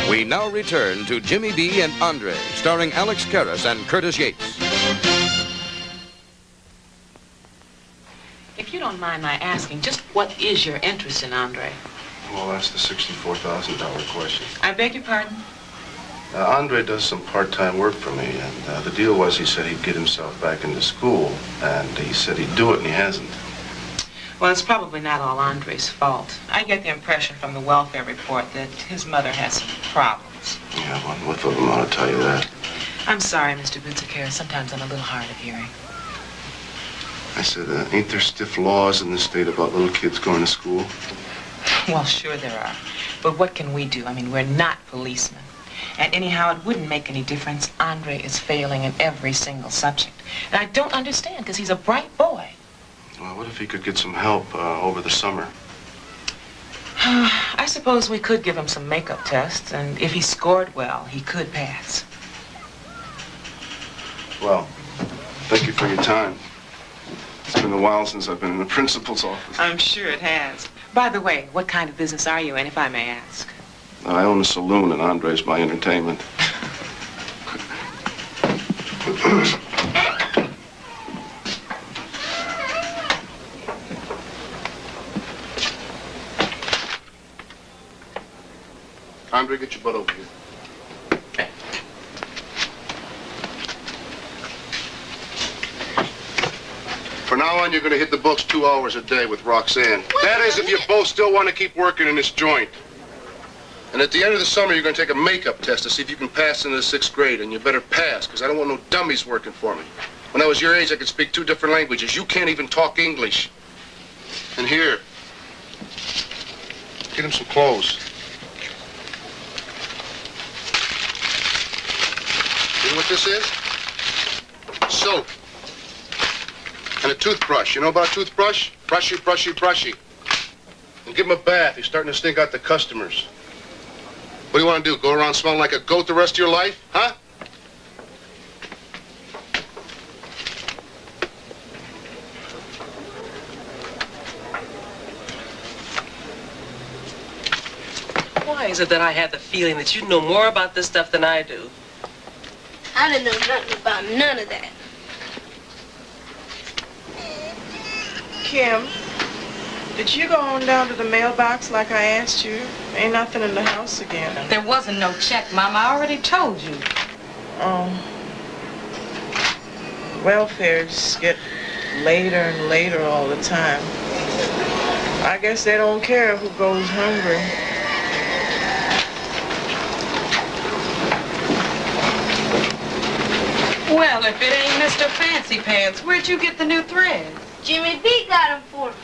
We now return to Jimmy B and Andre, starring Alex Karras and Curtis Yates. If you don't mind my asking, just what is your interest in Andre? Well, that's the $64,000 question. I beg your pardon? Andre does some part-time work for me, and the deal was he said he'd get himself back into school, and he said he'd do it, and he hasn't. Well, it's probably not all Andre's fault. I get the impression from the welfare report that his mother has some problems. Yeah, well, what of them ought to tell you that. I'm sorry, Mr. Butsicaris. Sometimes I'm a little hard of hearing. I said, ain't there stiff laws in this state about little kids going to school? Well, sure there are. But what can we do? I mean, we're not policemen. And anyhow, it wouldn't make any difference. Andre is failing in every single subject. And I don't understand, because he's a bright boy. Well, what if he could get some help over the summer? I suppose we could give him some makeup tests, and if he scored well, he could pass. Well, thank you for your time. It's been a while since I've been in the principal's office. I'm sure it has. By the way, what kind of business are you in, if I may ask? I own a saloon, and Andre's my entertainment. Andre, get your butt over here. From now on, you're going to hit the books 2 hours a day with Roxanne. That is, if you both still want to keep working in this joint. And at the end of the summer, you're going to take a makeup test to see if you can pass into the 6th grade, and you better pass, because I don't want no dummies working for me. When I was your age, I could speak 2 different languages. You can't even talk English. And here, get him some clothes. You know what this is? Soap. And a toothbrush. You know about a toothbrush? Brushy, brushy, brushy. And give him a bath. He's starting to stink out the customers. What do you want to do? Go around smelling like a goat the rest of your life? Huh? Why is it that I had the feeling that you know more about this stuff than I do? I didn't know nothing about none of that. Kim, did you go on down to the mailbox like I asked you? Ain't nothing in the house again. There wasn't no check, Mama. I already told you. Welfares get later and later all the time. I guess they don't care who goes hungry. Well, if it ain't Mr. Fancy Pants, where'd you get the new thread? Jimmy B got him for me.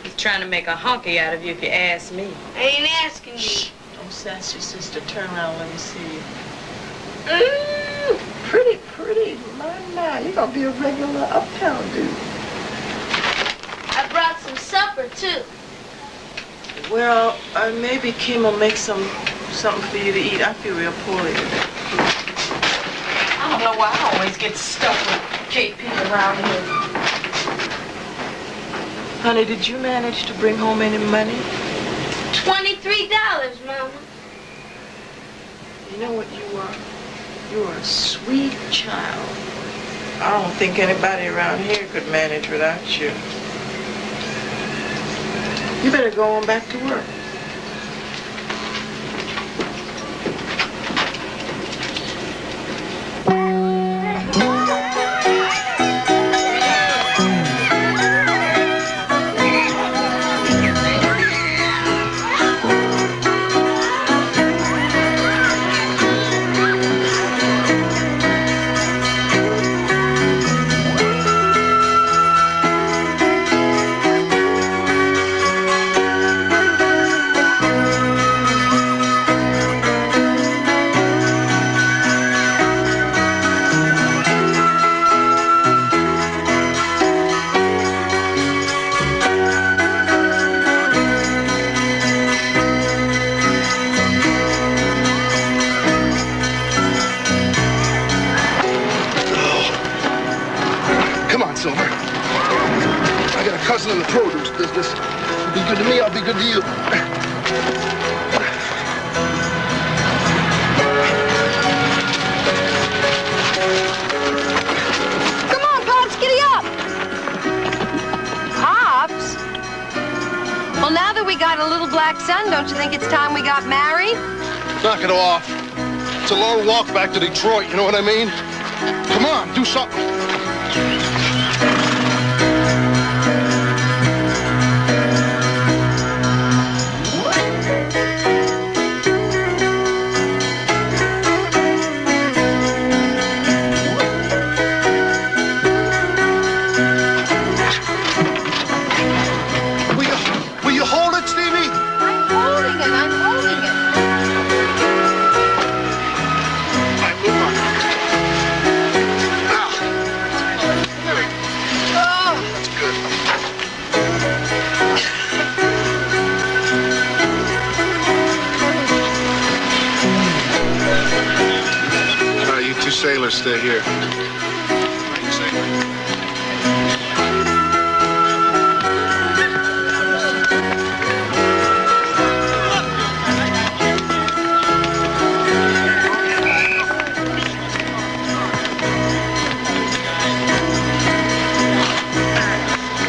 He's trying to make a honky out of you if you ask me. I ain't asking you. Don't sass your sister. Turn around, let me see you. Ooh, Pretty, pretty. My, you're gonna be a regular uptown dude. I brought some supper, too. Well, maybe Kim will make something for you to eat. I feel real poorly today. I don't know why I always get stuck with KP around here. Honey, did you manage to bring home any money? $23, Mama. You know what you are? You are a sweet child. I don't think anybody around here could manage without you. You better go on back to work. In the produce business. Be good to me, I'll be good to you. Come on, Pops, giddy up! Pops? Well, now that we got a little black son, don't you think it's time we got married? Knock it off. It's a long walk back to Detroit, you know what I mean? Come on, do something. Sailors stay here.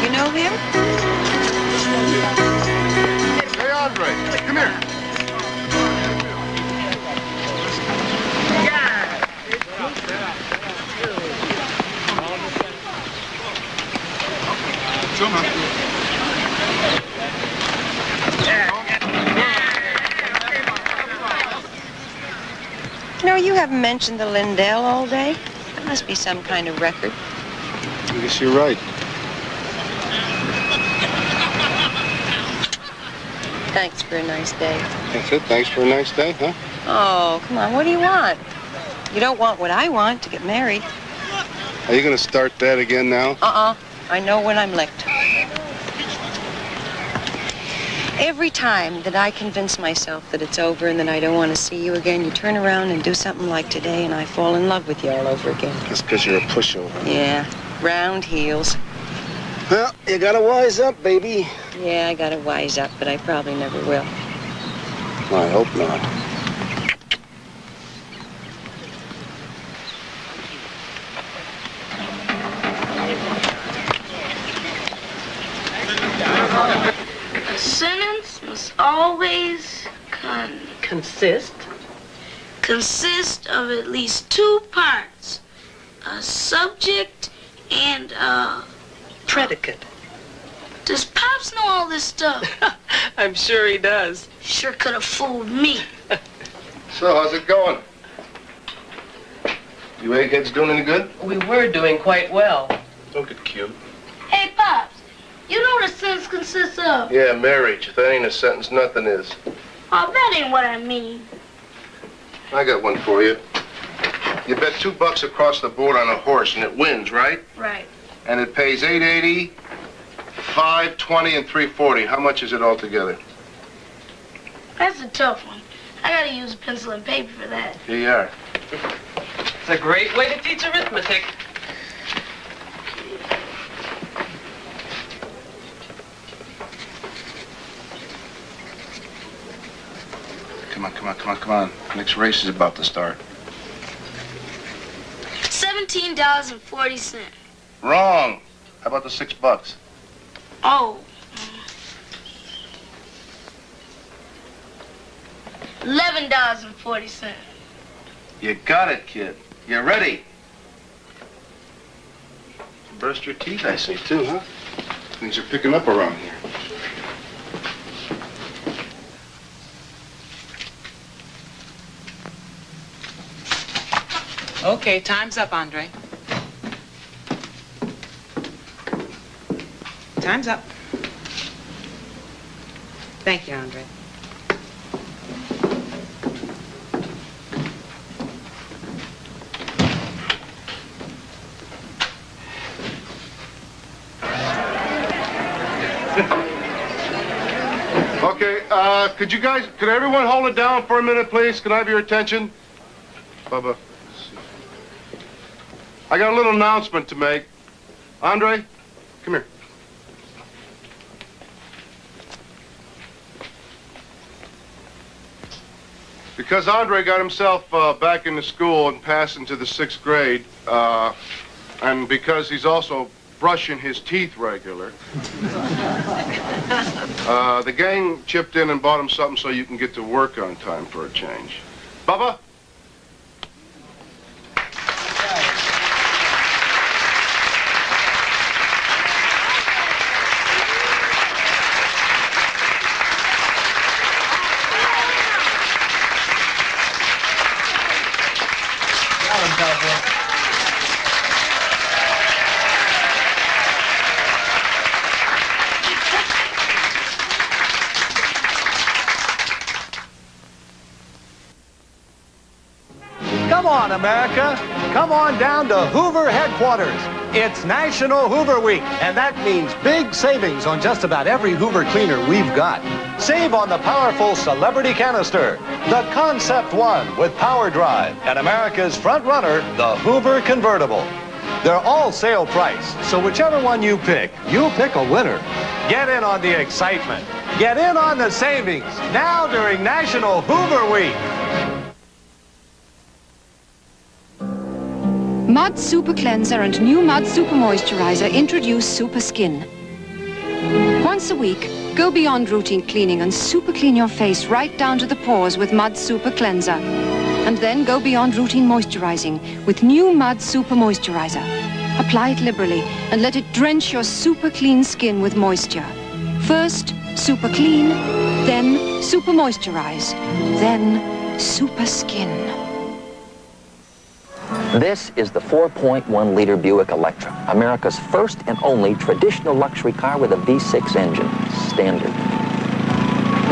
You know him? Hey, Andre, come here. You know, you haven't mentioned the Lindell all day. That must be some kind of record. I guess you're right. Thanks for a nice day. That's it. Thanks for a nice day, huh? Oh, come on. What do you want? You don't want what I want, to get married. Are you going to start that again now? I know when I'm licked. Every time that I convince myself that it's over and that I don't want to see you again, you turn around and do something like today, and I fall in love with you all over again. That's because you're a pushover. Yeah, round heels. Well, you gotta wise up, baby. Yeah, I gotta wise up, but I probably never will. I hope not. A sentence must always consist of at least two parts, a subject and a predicate. Does Pops know all this stuff? I'm sure he does. Sure could have fooled me. So, how's it going? You eggheads doing any good? We were doing quite well. Don't get cute. Hey, Pops, you know what a sentence consists of? Yeah, marriage. If that ain't a sentence, nothing is. Oh, that ain't what I mean. I got one for you. You bet $2 across the board on a horse and it wins, right? Right. And it pays $8.80, $5.20, and $3.40. How much is it altogether? That's a tough one. I gotta use a pencil and paper for that. Here you are. It's a great way to teach arithmetic. Come on. Next race is about to start. $17.40. Wrong. How about the $6? Oh. $11.40. You got it, kid. You ready? Brushed your teeth, I see, too, huh? Things are picking up around here. Okay, time's up, Andre. Time's up. Thank you, Andre. Okay, could everyone hold it down for a minute, please? Can I have your attention? Bubba. I got a little announcement to make. Andre, come here. Because Andre got himself back into school and passed into the 6th grade, and because he's also brushing his teeth regular, the gang chipped in and bought him something so you can get to work on time for a change. Bubba? Come on, America. Come on down to Hoover headquarters. It's National Hoover Week, and that means big savings on just about every Hoover cleaner we've got. Save on the powerful Celebrity Canister, the Concept One with Power Drive, and America's front runner, the Hoover Convertible. They're all sale price, so whichever one you pick a winner. Get in on the excitement. Get in on the savings now during National Hoover Week. Mud Super Cleanser and new Mud Super Moisturizer introduce Super Skin. Once a week, go beyond routine cleaning and super clean your face right down to the pores with Mud Super Cleanser. And then go beyond routine moisturizing with new Mud Super Moisturizer. Apply it liberally and let it drench your super clean skin with moisture. First, super clean, then super moisturize, then super skin. This is the 4.1-liter Buick Electra, America's first and only traditional luxury car with a V6 engine, standard.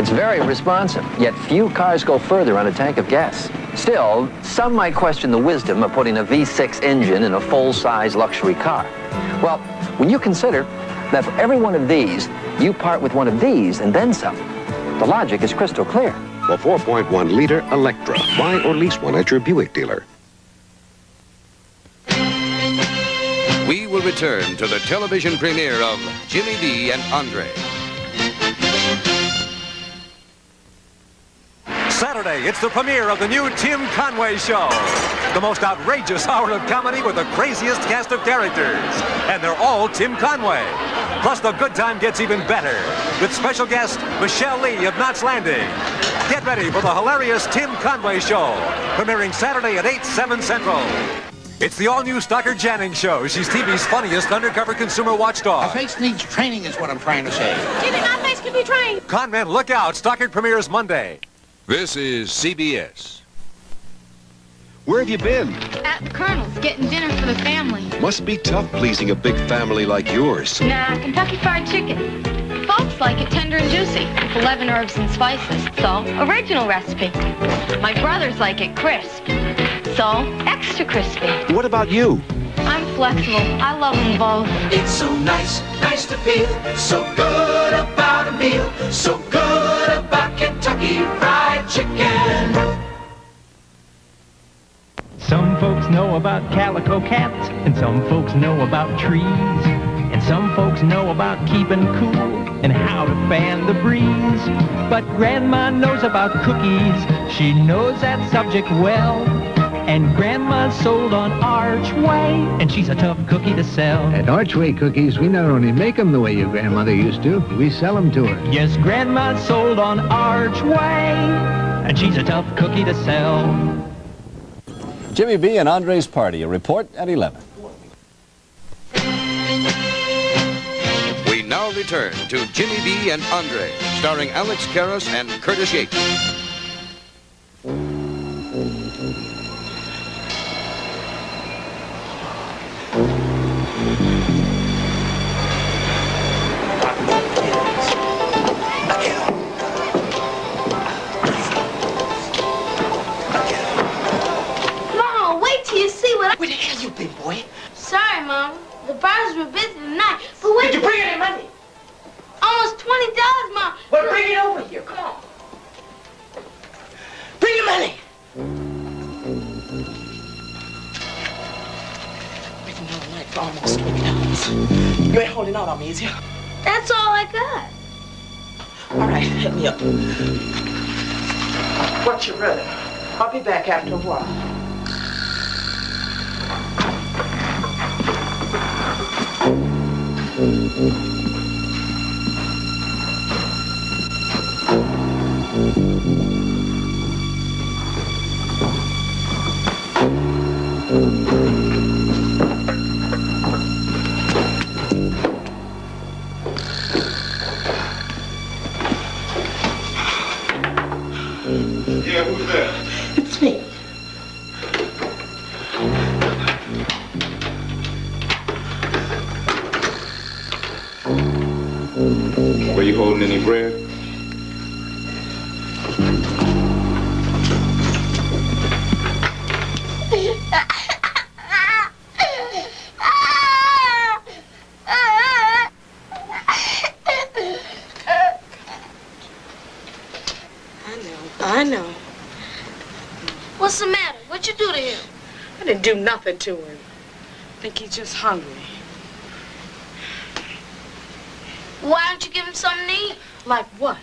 It's very responsive, yet few cars go further on a tank of gas. Still, some might question the wisdom of putting a V6 engine in a full-size luxury car. Well, when you consider that for every one of these, you part with one of these and then some, the logic is crystal clear. The 4.1-liter Electra. Buy or lease one at your Buick dealer. We will return to the television premiere of Jimmy B and Andre. Saturday, it's the premiere of the new Tim Conway Show. The most outrageous hour of comedy with the craziest cast of characters. And they're all Tim Conway. Plus, the good time gets even better with special guest Michelle Lee of Knots Landing. Get ready for the hilarious Tim Conway Show, premiering Saturday at 8, 7 Central. It's the all-new Stockard Jannings Show. She's TV's funniest undercover consumer watchdog. A face needs training is what I'm trying to say. Jimmy, my face can be trained. Conmen, look out. Stockard premieres Monday. This is CBS. Where have you been? At the Colonel's, getting dinner for the family. Must be tough pleasing a big family like yours. Nah, Kentucky Fried Chicken. Folks like it tender and juicy, with 11 herbs and spices. So, original recipe. My brothers like it crisp. So, extra crispy. What about you? I'm flexible. I love them both. It's so nice, nice to feel so good about a meal, so good about Kentucky Fried Chicken. Some folks know about calico cats, and some folks know about trees, and some folks know about keeping cool and how to fan the breeze. But Grandma knows about cookies. She knows that subject well. And Grandma's sold on Archway, and she's a tough cookie to sell. At Archway Cookies, we not only make them the way your grandmother used to, we sell them to her. Yes, Grandma's sold on Archway. and she's a tough cookie to sell. Jimmy B and Andre's Party, a report at 11. We now return to Jimmy B and Andre, starring Alex Karras and Curtis Yates. Mom, wait till you see what I... Where the hell you been, boy? Sorry, Mom. The bars were busy tonight. But wait... Did you bring any money? Almost $20, Mom. Well, bring it over here. Come on. Bring your money. Waiting all night for almost $20. You ain't holding out on me, is you? That's all I got. All right, hit me up. What's your brother? I'll be back after a while. Yeah, who's there? It's me. Were you holding any bread? I know. What's the matter? What'd you do to him? I didn't do nothing to him. I think he's just hungry. Why don't you give him something to eat? Like what?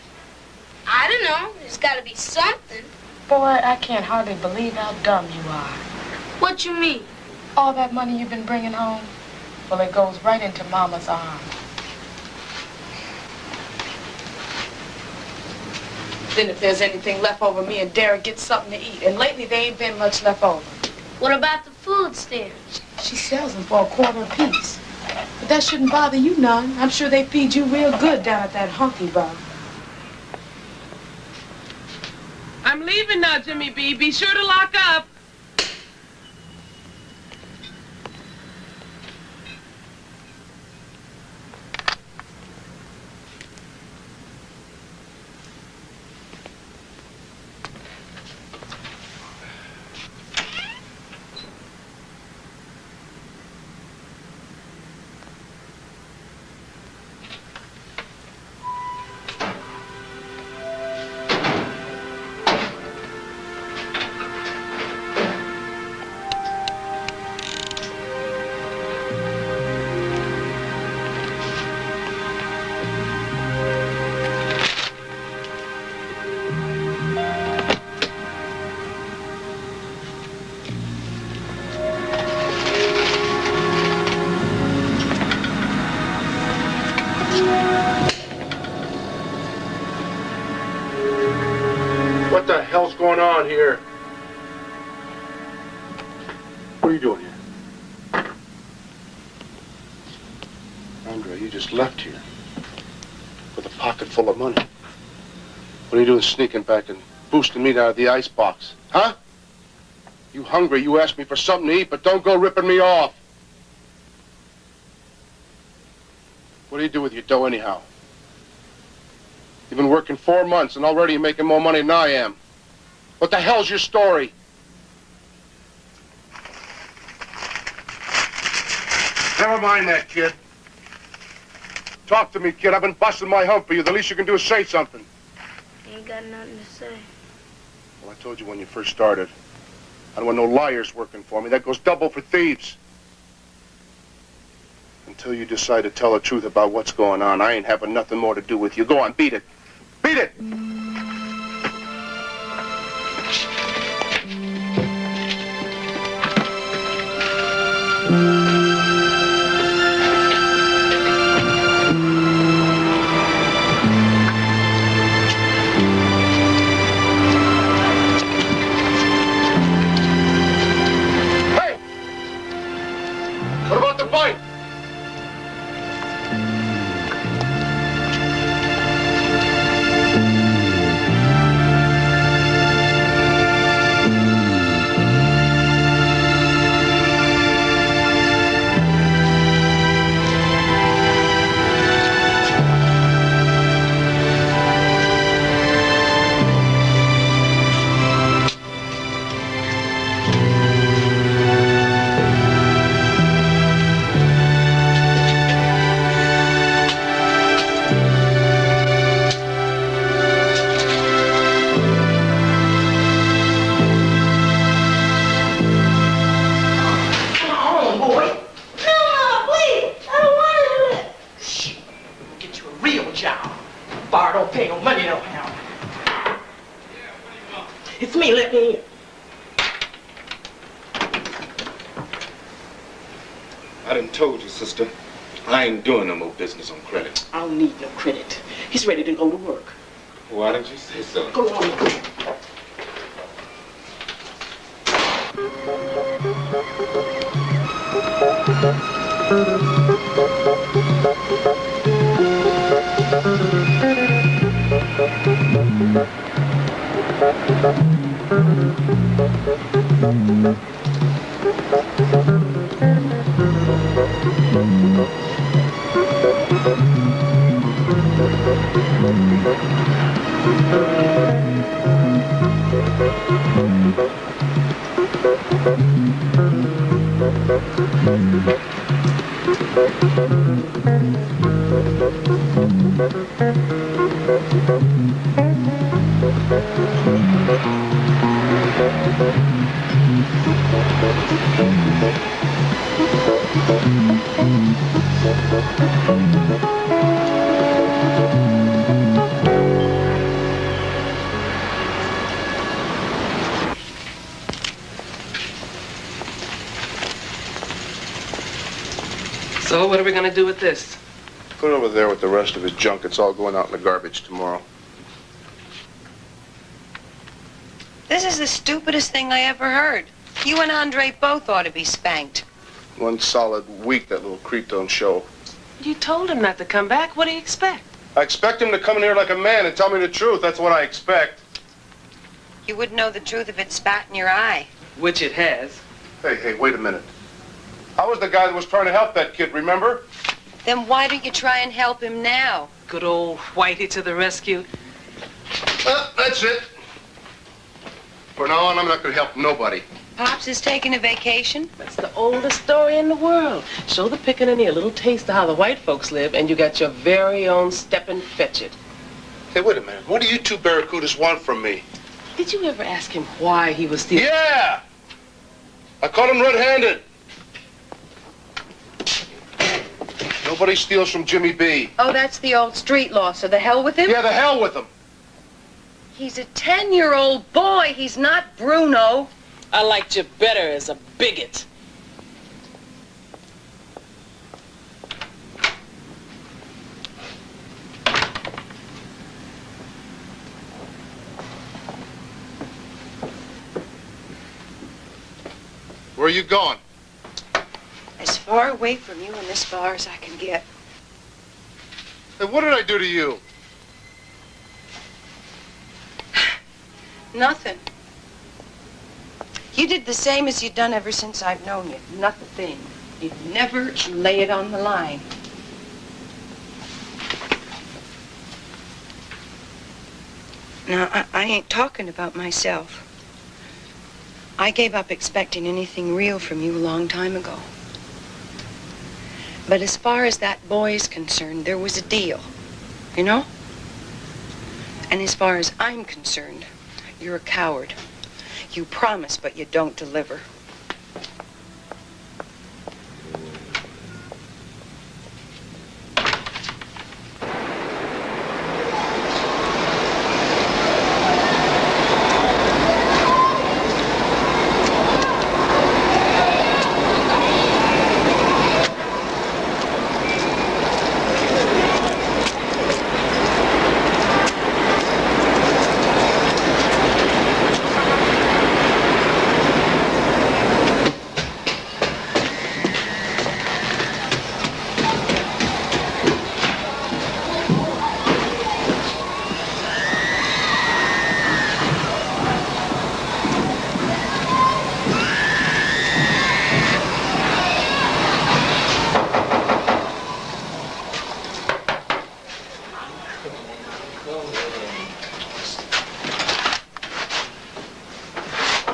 I don't know. There's got to be something. Boy, I can't hardly believe how dumb you are. What you mean? All that money you've been bringing home, well, it goes right into Mama's arm. Then if there's anything left over, me and Derek get something to eat. And lately, there ain't been much left over. What about the food stamps? She sells them for $0.25 apiece. But that shouldn't bother you none. I'm sure they feed you real good down at that honky bar. I'm leaving now, Jimmy B. Be sure to lock up. What the hell's going on here? What are you doing here? Andre, you just left here with a pocket full of money. What are you doing sneaking back and boosting meat out of the icebox? Huh? You hungry? You asked me for something to eat, but don't go ripping me off. What do you do with your dough anyhow? You've been working 4 months and already you're making more money than I am. What the hell's your story? Never mind that, kid. Talk to me, kid. I've been busting my hump for you. The least you can do is say something. Ain't got nothing to say. Well, I told you when you first started. I don't want no liars working for me. That goes double for thieves. Until you decide to tell the truth about what's going on, I ain't having nothing more to do with you. Go on, beat it. Beat it! want to pay no money no how. It's me, let me in. I done told you, sister. I ain't doing no more business on credit. I don't need no credit. He's ready to go to work. Why didn't you say so? Go on. So what are we gonna do with this? Put it over there with the rest of his junk. It's all going out in the garbage tomorrow. This is the stupidest thing I ever heard. You and Andre both ought to be spanked. 1 solid week that little creep don't show. You told him not to come back. What do you expect? I expect him to come in here like a man and tell me the truth. That's what I expect. You wouldn't know the truth if it spat in your eye. Which it has. Hey, wait a minute. I was the guy that was trying to help that kid, remember? Then why don't you try and help him now? Good old Whitey to the rescue. That's it. From now on, I'm not going to help nobody. Pops is taking a vacation. That's the oldest story in the world. Show the pickaninny a little taste of how the white folks live, and you got your very own step and fetch it. Hey, wait a minute. What do you two barracudas want from me? Did you ever ask him why he was stealing? Yeah! I caught him red-handed. Nobody steals from Jimmy B. Oh, that's the old street law, so the hell with him? Yeah, the hell with him. He's a 10-year-old boy. He's not Bruno. I liked you better as a bigot. Where are you going? As far away from you and this far as I can get. Hey, what did I do to you? Nothing. You did the same as you've done ever since I've known you. Nothing. You'd never lay it on the line. Now, I ain't talking about myself. I gave up expecting anything real from you a long time ago. But as far as that boy is concerned, there was a deal, you know? And as far as I'm concerned, you're a coward. You promise, but you don't deliver.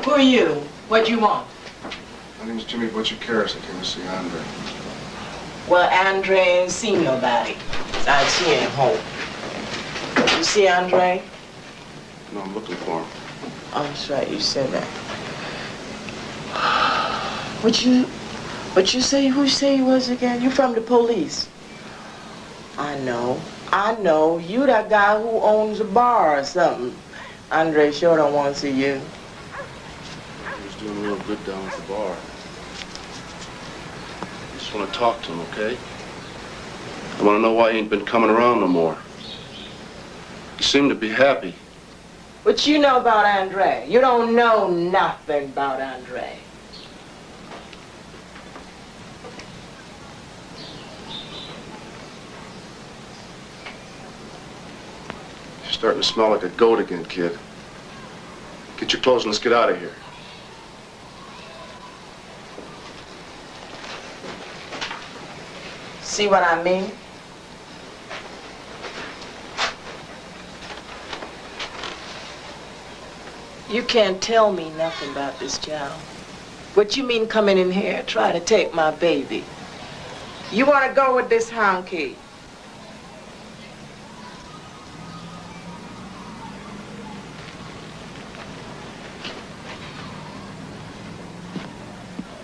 Who are you? What do you want? My name's Jimmy Butsicaris. I came to see Andre. Well, Andre ain't seen nobody. Besides, he ain't home. You see Andre? No, I'm looking for him. Oh, that's right. You said that. What you say? Who you say he was again? You from the police? I know. I know. You that guy who owns a bar or something. Andre sure don't want to see you. He's doing real good down at the bar. I just want to talk to him, okay? I want to know why he ain't been coming around no more. He seemed to be happy. What you know about Andre? You don't know nothing about Andre. You're starting to smell like a goat again, kid. Get your clothes and let's get out of here. See what I mean? You can't tell me nothing about this job. What you mean coming in here, try to take my baby? You want to go with this honky?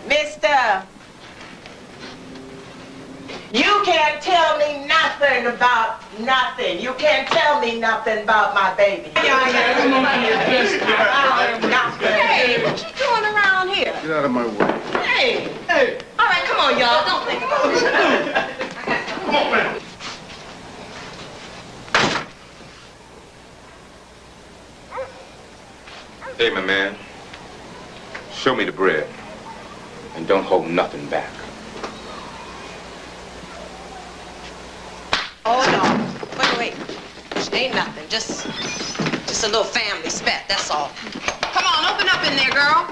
Mister, you can't tell me nothing about nothing. You can't tell me nothing about my baby. Hey, what you doing around here? Get out of my way. Hey, hey. All right, come on, y'all. Don't think about it. Come on, man. Hey, my man. Show me the bread. And don't hold nothing back. Oh, no. Wait. It ain't nothing. Just a little family spat, that's all. Come on, open up in there, girl.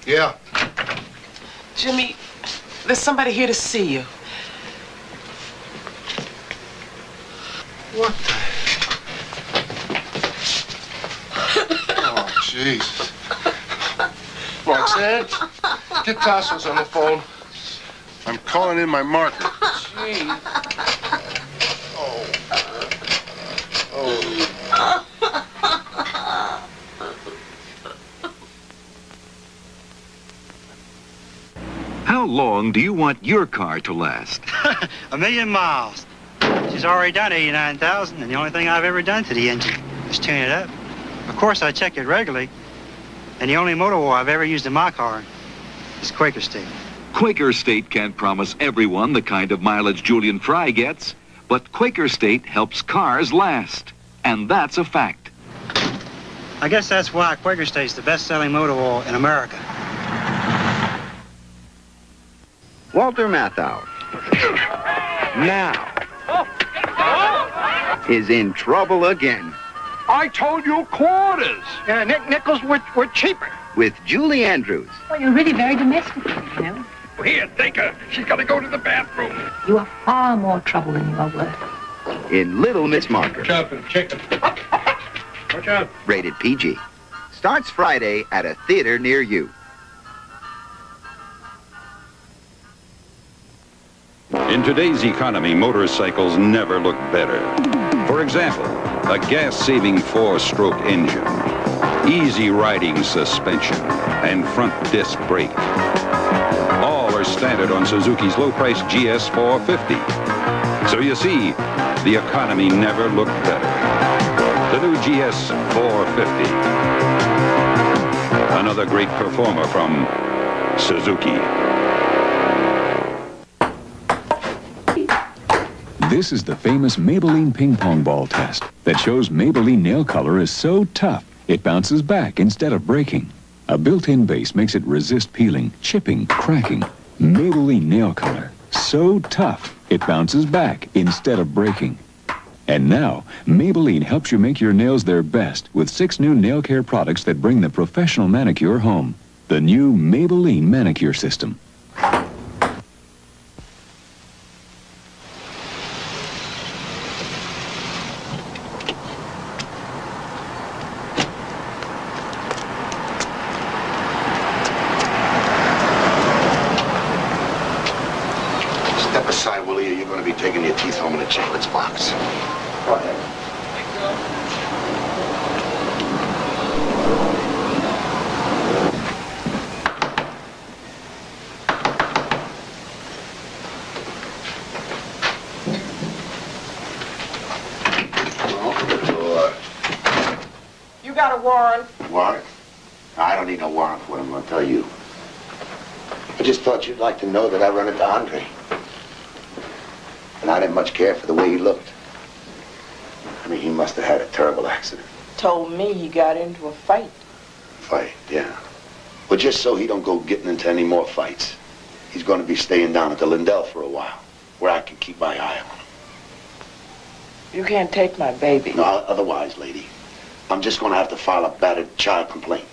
Yeah. Jimmy, there's somebody here to see you. What the? Oh, Jesus. Roxanne, get Tassos on the phone. I'm calling in my marker. Gee. How long do you want your car to last? 1,000,000 miles. She's already done 89,000, and the only thing I've ever done to the engine is tune it up. Of course, I check it regularly, and the only motor oil I've ever used in my car is Quaker State. Quaker State can't promise everyone the kind of mileage Julian Fry gets, but Quaker State helps cars last, and that's a fact. I guess that's why Quaker State's the best-selling motor oil in America. Walter Matthau now is in trouble again. I told you quarters. Nickels were cheaper. With Julie Andrews. Well, you're really very domestic, you know. Here, take her. She's got to go to the bathroom. You are far more trouble than you are worth. In Little Miss Margaret. Chopping chicken. Watch out. Rated PG. Starts Friday at a theater near you. In today's economy, motorcycles never look better. For example, a gas-saving 4-stroke engine, easy riding suspension, and front disc brake. All are standard on Suzuki's low-price GS 450. So you see, the economy never looked better. The new GS 450. Another great performer from Suzuki. This is the famous Maybelline ping pong ball test that shows Maybelline nail color is so tough, it bounces back instead of breaking. A built-in base makes it resist peeling, chipping, cracking. Maybelline nail color, so tough, it bounces back instead of breaking. And now, Maybelline helps you make your nails their best with 6 new nail care products that bring the professional manicure home. The new Maybelline manicure system. Aside, Willie, or you're going to be taking your teeth home in a chocolates box. Go ahead. are you? I just thought you'd like to know that I run into Andre. And I didn't much care for the way he looked. I mean, he must have had a terrible accident. Told me he got into a fight. Fight, yeah. Well, just so he don't go getting into any more fights, he's going to be staying down at the Lindell for a while, where I can keep my eye on him. You can't take my baby. No, otherwise, lady, I'm just going to have to file a battered child complaint.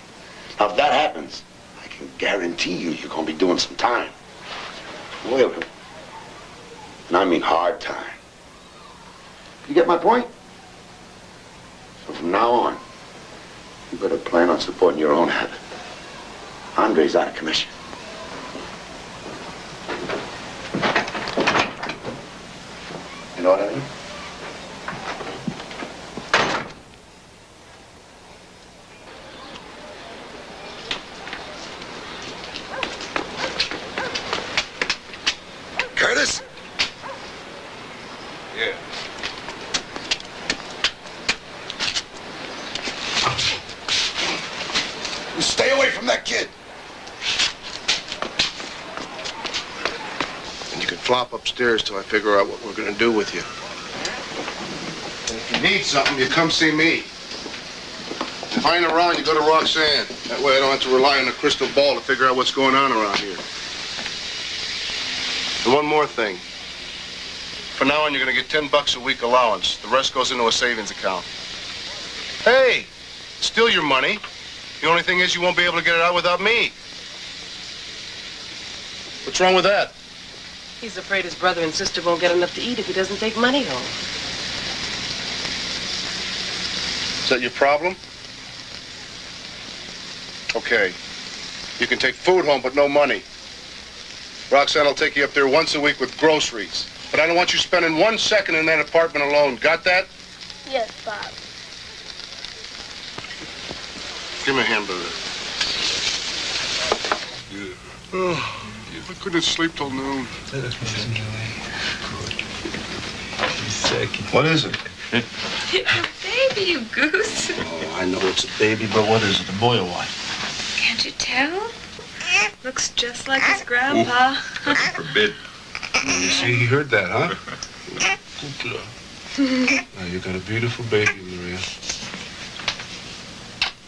Now, if that happens, I can guarantee you're going to be doing some time. Well, and I mean hard time. You get my point? So from now on, you better plan on supporting your own habit. Andre's out of commission. You know what I mean? Curtis? Yeah. You stay away from that kid. And you can flop upstairs till I figure out what we're gonna do with you. And if you need something, you come see me. If I ain't around, you go to Roxanne. That way I don't have to rely on a crystal ball to figure out what's going on around here. And one more thing. From now on, you're gonna get $10 a week allowance. The rest goes into a savings account. Hey, still your money. The only thing is you won't be able to get it out without me. What's wrong with that? He's afraid his brother and sister won't get enough to eat if he doesn't take money home. Is that your problem? Okay. You can take food home, but no money. Roxanne will take you up there once a week with groceries. But I don't want you spending 1 second in that apartment alone. Got that? Yes, Bob. Give me a hamburger. Oh, I couldn't sleep till noon. What is it? It's a baby, you goose. Oh, I know it's a baby, but what is it, a boy or what? Can't you tell? Looks just like his grandpa. Forbid. Well, you see, he heard that, huh? Good girl. Now, you got a beautiful baby, Maria.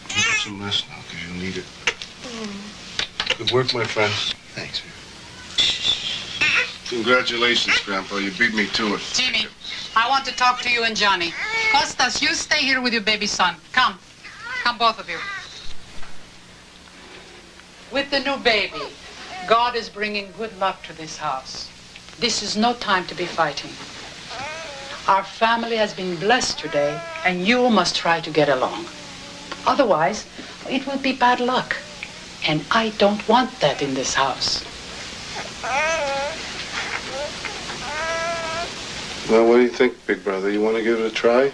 You get some rest now, because you'll need it. Good work, my friend. Thanks. Congratulations, Grandpa. You beat me to it. Jimmy, I want to talk to you and Johnny. Costas, you stay here with your baby son. Come. Come, both of you. With the new baby, God is bringing good luck to this house. This is no time to be fighting. Our family has been blessed today, and you must try to get along. Otherwise, it will be bad luck. And I don't want that in this house. Well, what do you think, big brother? You want to give it a try?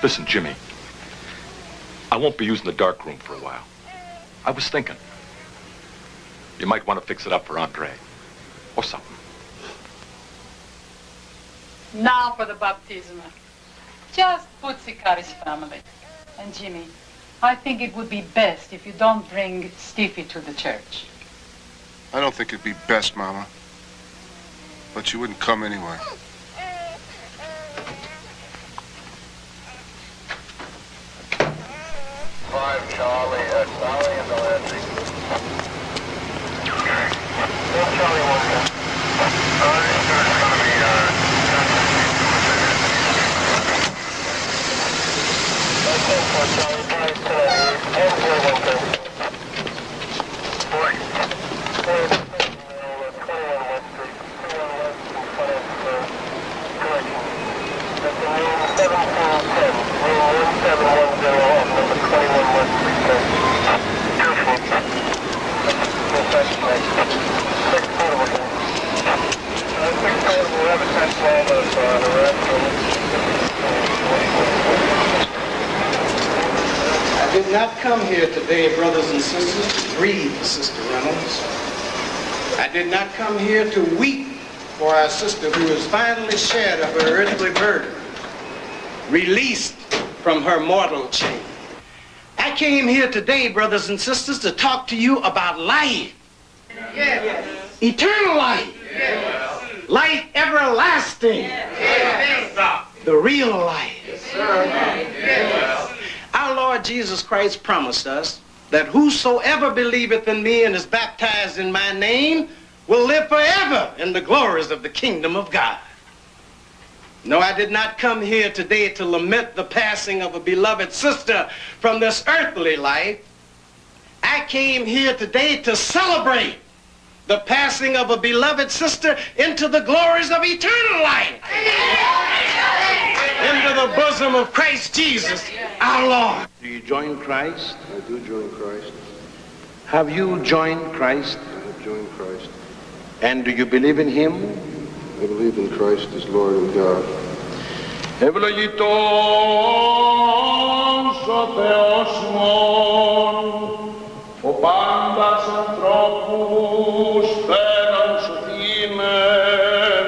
Listen, Jimmy, I won't be using the dark room for a while. I was thinking, you might want to fix it up for Andre, or something. Now for the baptism. Just Butsicaris family. And Jimmy, I think it would be best if you don't bring Stevie to the church. I don't think it'd be best, Mama. But you wouldn't come anyway. 5 Charlie, Charlie in the landing. Charlie 1. I did not come here today, brothers and sisters, to grieve for Sister Reynolds. I did not come here to weep for our sister who has finally shed of her earthly burden. released from her mortal chain. I came here today, brothers and sisters, to talk to you about life. Yes. Eternal life. Yes. Life everlasting. Yes. The real life. Yes, sir. Yes. Our Lord Jesus Christ promised us that whosoever believeth in me and is baptized in my name will live forever in the glories of the kingdom of God. No, I did not come here today to lament the passing of a beloved sister from this earthly life. I came here today to celebrate the passing of a beloved sister into the glories of eternal life. Into the bosom of Christ Jesus, our Lord. Do you join Christ? I do join Christ. Have you joined Christ? I have joined Christ. And do you believe in him? I believe in Christ as Lord and God. Ευλογητός ο Θεός μόν, ο πάντας ανθρώπους πέραν σωθήμεν,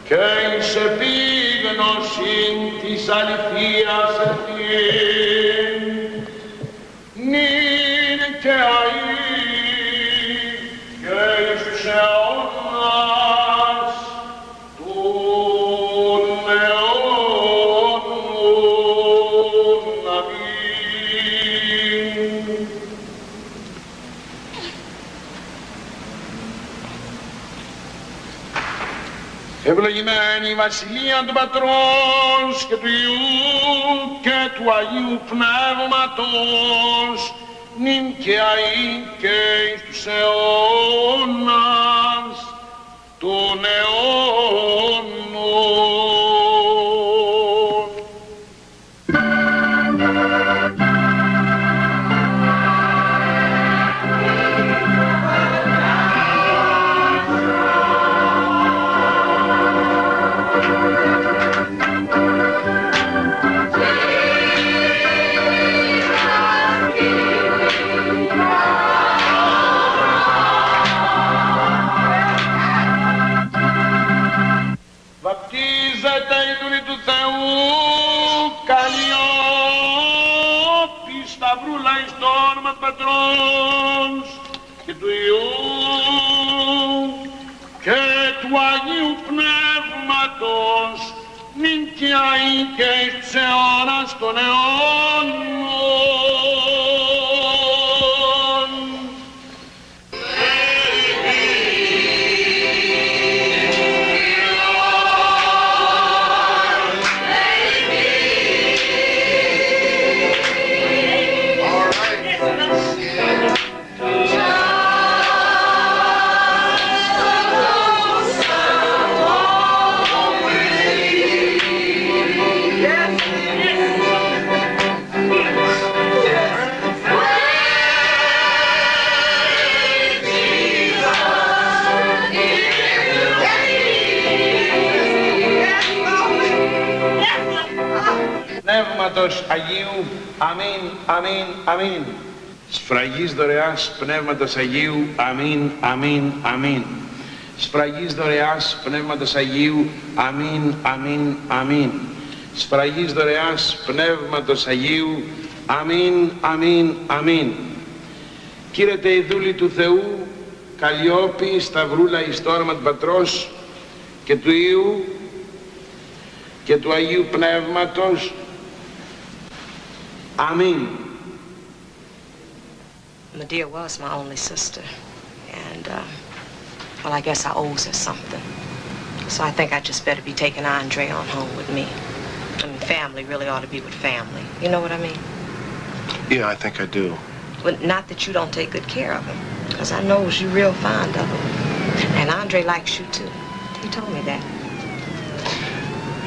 και εις επίγνωσιν της αληθείας ευθύν, νυν και αΐ, και εις τους αιώνας των αιώνων. Αμήν. Ευλογημένη η βασιλεία του Πατρός και του Υιού και του Αγίου Πνεύματος, νυν και αεί και εις τους αιώνας των αιώνων. Βαπτίζεται η δούλη του Θεού, καλλιόπη σταυρούλα εις το όνομα του Πατρός και του Υιού και του Αγίου Πνεύματος, νυν και αεί και εις τους αιώνας των αιώνων. Πνεύματος Αγίου, αμήν, αμήν, αμήν. Σφραγής δωρεάς Πνεύματος Αγίου, αμήν, αμήν, αμήν. Σφραγής δωρεάς Πνεύματος Αγίου, αμήν, αμήν, αμήν. Σφραγής δωρεάς Πνεύματος Αγίου, αμήν, αμήν, αμήν. Κύρετε η δούλη του Θεού, καλλιόπη, σταυρούλα εις το όνομα του Πατρός και του Υιού και του Αγίου Πνεύματος. Amen. Medea was my only sister, and, well, I guess I owes her something. So I think I just better be taking Andre on home with me. I mean, family really ought to be with family. You know what I mean? Yeah, I think I do. But not that you don't take good care of him, because I know you're real fond of him. And Andre likes you, too. He told me that.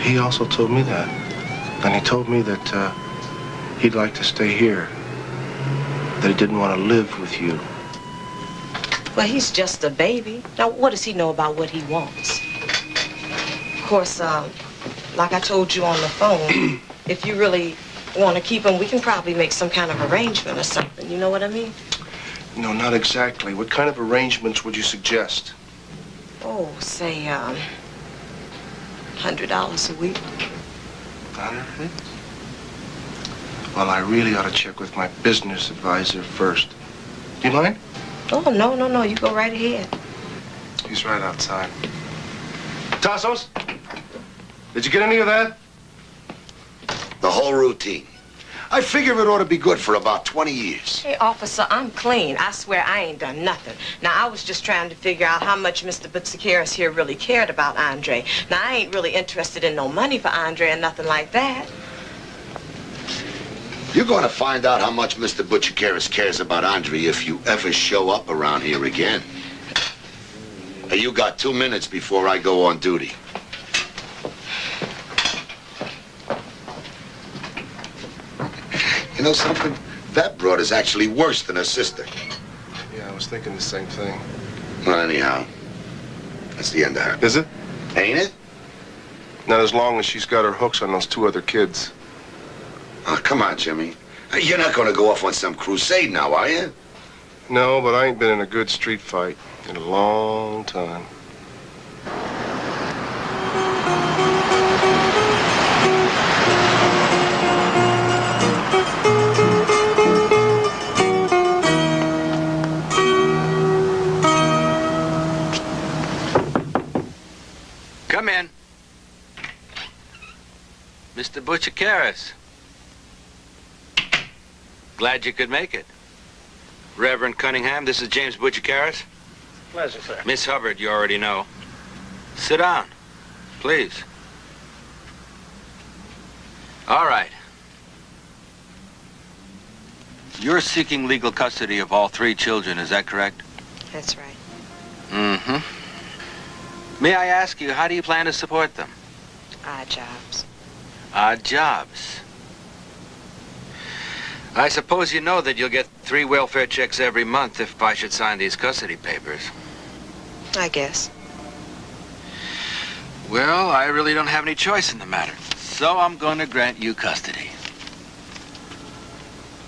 He also told me that. And he told me that, he'd like to stay here, that he didn't want to live with you. Well, he's just a baby. Now, what does he know about what he wants? Of course, like I told you on the phone, if you really want to keep him, we can probably make some kind of arrangement or something. You know what I mean? No, not exactly. What kind of arrangements would you suggest? Oh, say, $100 a week. $100? Well, I really ought to check with my business advisor first. Do you mind? Oh, no. You go right ahead. He's right outside. Tassos, did you get any of that? The whole routine. I figure it ought to be good for about 20 years. Hey, officer, I'm clean. I swear I ain't done nothing. Now, I was just trying to figure out how much Mr. Butsicaris here really cared about Andre. Now, I ain't really interested in no money for Andre or nothing like that. You're going to find out how much Mr. Butsicaris cares about Andre if you ever show up around here again. You got 2 minutes before I go on duty. You know something? That broad is actually worse than her sister. Yeah, I was thinking the same thing. Well, anyhow, that's the end of her. Is it? Ain't it? Not as long as she's got her hooks on those 2 other kids. Oh, come on, Jimmy. You're not going to go off on some crusade now, are you? No, but I ain't been in a good street fight in a long time. Come in. Mr. Butsicaris. Glad you could make it. Reverend Cunningham, this is James Butsicaris. Pleasure, sir. Miss Hubbard, you already know. Sit down, please. All right. You're seeking legal custody of all 3 children, is that correct? That's right. Mm-hmm. May I ask you, how do you plan to support them? Odd jobs. Odd jobs. I suppose you know that you'll get 3 welfare checks every month if I should sign these custody papers. I guess. Well, I really don't have any choice in the matter, so I'm going to grant you custody.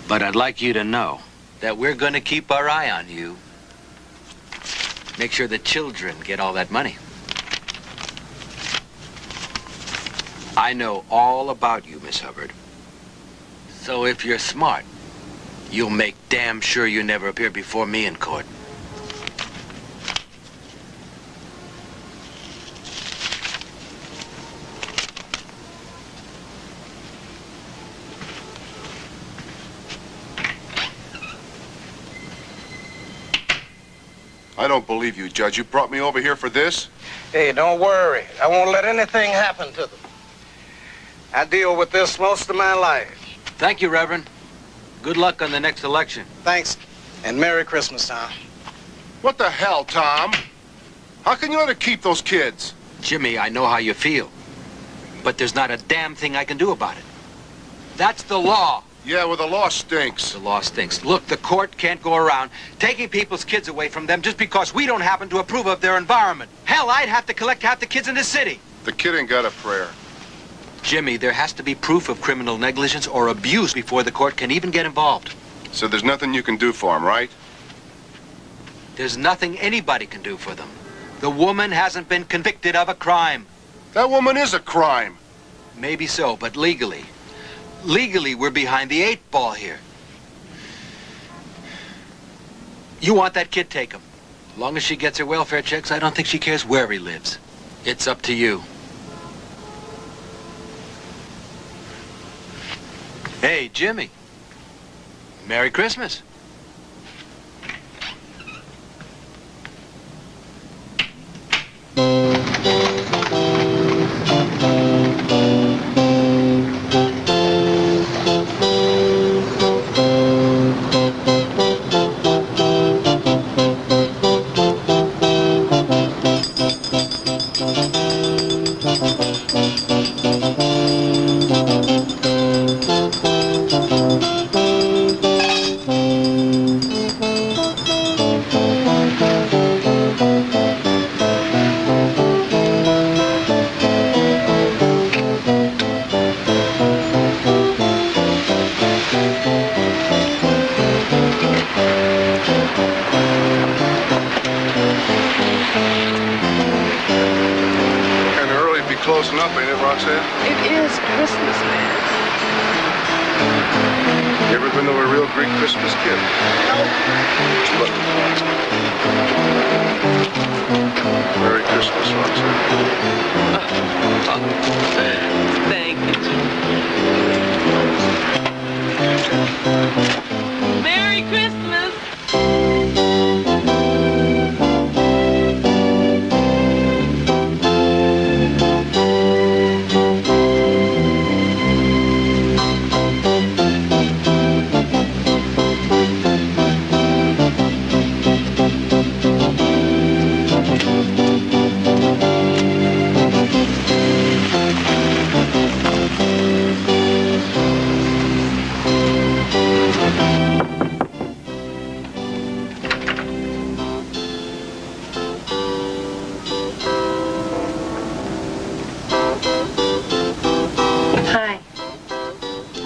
But I'd like you to know that we're going to keep our eye on you. Make sure the children get all that money. I know all about you, Miss Hubbard. So if you're smart, you'll make damn sure you never appear before me in court. I don't believe you, Judge. You brought me over here for this? Hey, don't worry. I won't let anything happen to them. I deal with this most of my life. Thank you, Reverend. Good luck on the next election. Thanks, and Merry Christmas, Tom. What the hell, Tom? How can you let her keep those kids? Jimmy, I know how you feel, but there's not a damn thing I can do about it. That's the law. Yeah, well, the law stinks. The law stinks. Look, the court can't go around taking people's kids away from them just because we don't happen to approve of their environment. Hell, I'd have to collect half the kids in this city. The kid ain't got a prayer. Jimmy, there has to be proof of criminal negligence or abuse before the court can even get involved. So there's nothing you can do for him, right? There's nothing anybody can do for them. The woman hasn't been convicted of a crime. That woman is a crime. Maybe so, but legally. Legally, we're behind the 8 ball here. You want that kid, take him. As long as she gets her welfare checks, I don't think she cares where he lives. It's up to you. Hey, Jimmy. Merry Christmas. Roxanne? It is Christmas, man. You ever been to a real Greek Christmas kid? Look. Merry Christmas, Roxanne. Thank you. Merry Christmas.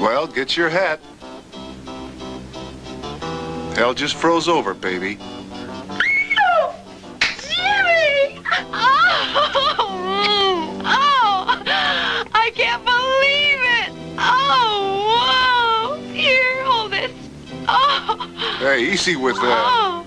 Well, get your hat. Hell just froze over, baby. Oh, Jimmy! Oh, I can't believe it! Oh, whoa! Here, hold it. Oh. Hey, easy with that. Oh.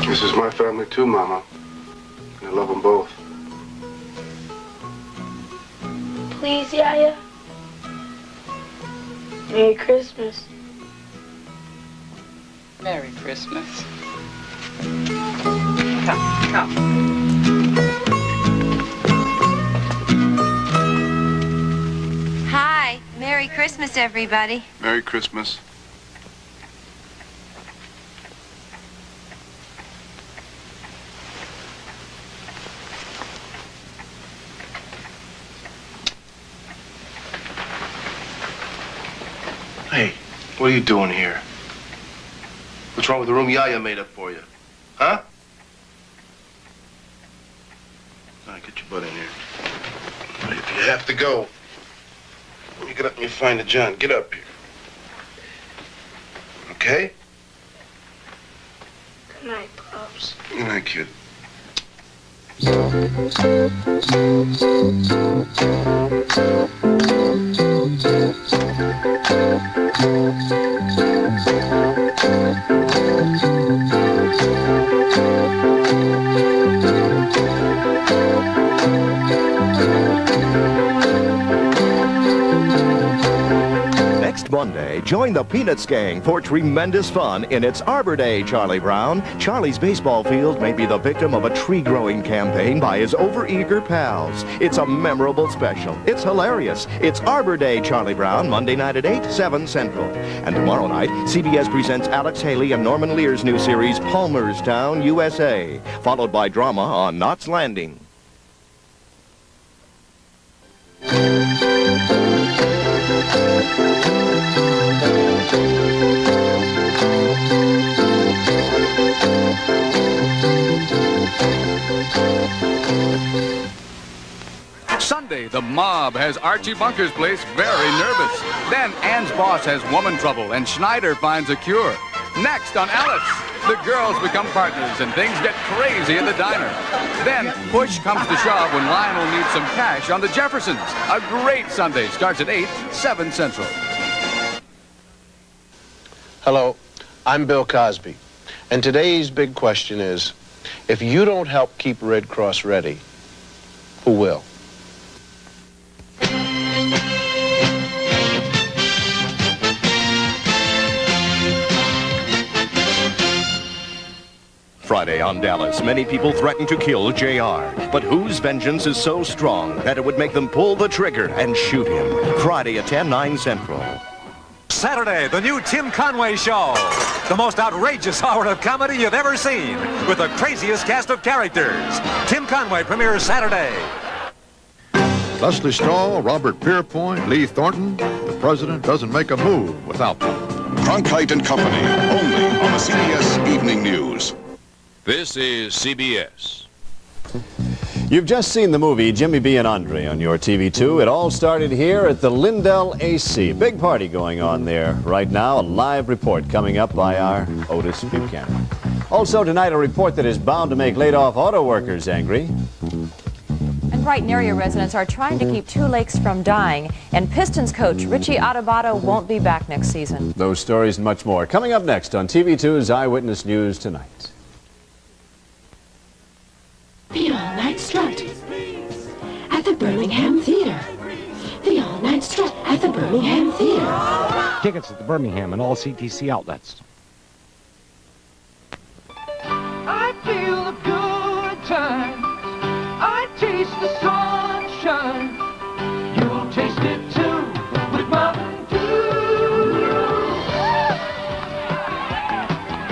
This is my family too, Mama. I love them both. Please, Yaya. Merry Christmas. Merry Christmas. Come. Hi. Merry Christmas, everybody. Merry Christmas. Hey, what are you doing here? What's wrong with the room Yaya made up for you? Huh? All right, get your butt in here. If you have to go, you get up and you find a John. Get up here. Okay? Good night, Pops. Good night, kid. Next Monday, join the Peanuts gang for tremendous fun in its Arbor Day, Charlie Brown. Charlie's baseball field may be the victim of a tree-growing campaign by his overeager pals. It's a memorable special. It's hilarious. It's Arbor Day, Charlie Brown, Monday night at 8, 7 Central. And tomorrow night, CBS presents Alex Haley and Norman Lear's new series, Palmerstown, USA, followed by drama on Knots Landing. Sunday, the mob has Archie Bunker's place very nervous. Then Ann's boss has woman trouble and Schneider finds a cure. Next on Alice, the girls become partners and things get crazy at the diner. Then push comes to shove when Lionel needs some cash on the Jeffersons. A great Sunday starts at 8, 7 Central. Hello, I'm Bill Cosby. And today's big question is, if you don't help keep Red Cross ready, who will? Friday Friday on Dallas, many people threaten to kill JR. But whose vengeance is so strong that it would make them pull the trigger and shoot him? Friday at 10, 9 Central. Saturday, the new Tim Conway Show. The most outrageous hour of comedy you've ever seen, with the craziest cast of characters. Tim Conway premieres Saturday. Leslie Stahl, Robert Pierpoint, Lee Thornton. The president doesn't make a move without them. Cronkite and Company, only on the CBS Evening News. This is CBS. You've just seen the movie Jimmy B and Andre on your TV2. It all started here at the Lindell AC. Big party going on there right now. A live report coming up by our Otis Buchanan. Also tonight, a report that is bound to make laid-off auto workers angry. And Brighton area residents are trying to keep two lakes from dying. And Pistons coach Richie Adubato won't be back next season. Those stories and much more coming up next on TV2's Eyewitness News Tonight. The all-night strut at the Birmingham Theater. The all-night strut at the Birmingham Theater. Tickets at the Birmingham and all CTC outlets. I feel the good times. I taste the sunshine. You'll taste it too with Mountain Dew.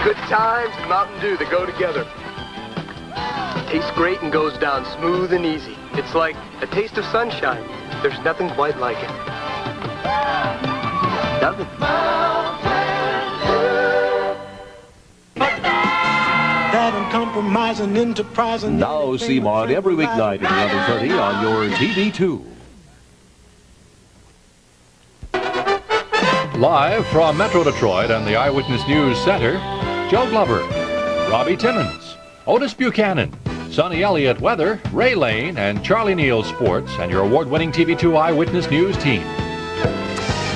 Good times and Mountain Dew, they go together. Tastes great and goes down smooth and easy. It's like a taste of sunshine. There's nothing quite like it. Nothing. That uncompromising, enterprising. Now see Maud every weeknight at 11:30 on your TV2. Live from Metro Detroit and the Eyewitness News Center, Joe Glover, Robbie Timmons, Otis Buchanan, Sonny Elliott Weather, Ray Lane, and Charlie Neal Sports, and your award-winning TV2 Eyewitness News team.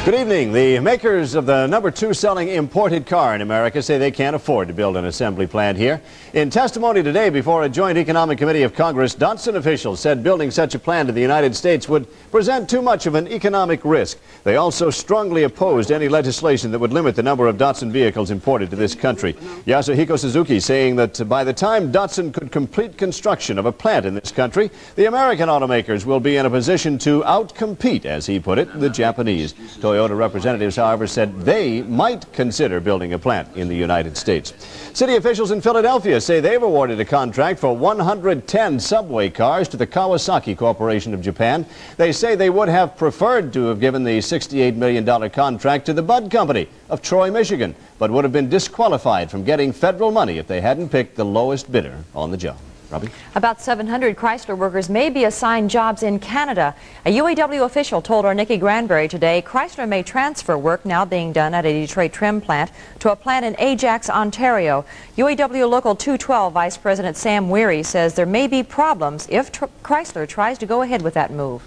Good evening. The makers of the #2 selling imported car in America say they can't afford to build an assembly plant here. In testimony today before a joint economic committee of Congress, Datsun officials said building such a plant in the United States would present too much of an economic risk. They also strongly opposed any legislation that would limit the number of Datsun vehicles imported to this country. Yasuhiko Suzuki saying that by the time Datsun could complete construction of a plant in this country, the American automakers will be in a position to outcompete, as he put it, the Japanese. Toyota representatives, however, said they might consider building a plant in the United States. City officials in Philadelphia say they've awarded a contract for 110 subway cars to the Kawasaki Corporation of Japan. They say they would have preferred to have given the $68 million contract to the Bud Company of Troy, Michigan, but would have been disqualified from getting federal money if they hadn't picked the lowest bidder on the job. Robbie? About 700 Chrysler workers may be assigned jobs in Canada. A UAW official told our Nikki Granberry today Chrysler may transfer work now being done at a Detroit trim plant to a plant in Ajax, Ontario. UAW Local 212 Vice President Sam Weary says there may be problems if Chrysler tries to go ahead with that move.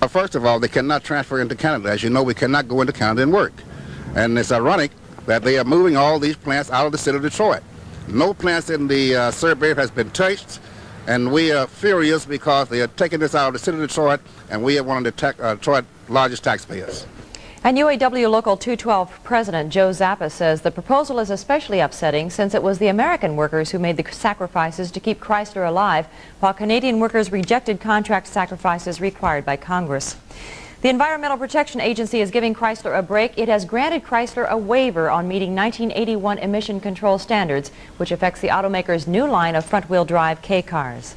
First of all, they cannot transfer into Canada. As you know, we cannot go into Canada and work. And it's ironic that they are moving all these plants out of the city of Detroit. No plants in the suburb has been touched, and we are furious because they are taking this out of the city of Detroit, and we are one of the Detroit's largest taxpayers. And UAW Local 212 President Joe Zappa says the proposal is especially upsetting since it was the American workers who made the sacrifices to keep Chrysler alive, while Canadian workers rejected contract sacrifices required by Congress. The Environmental Protection Agency is giving Chrysler a break. It has granted Chrysler a waiver on meeting 1981 emission control standards, which affects the automaker's new line of front-wheel drive K cars.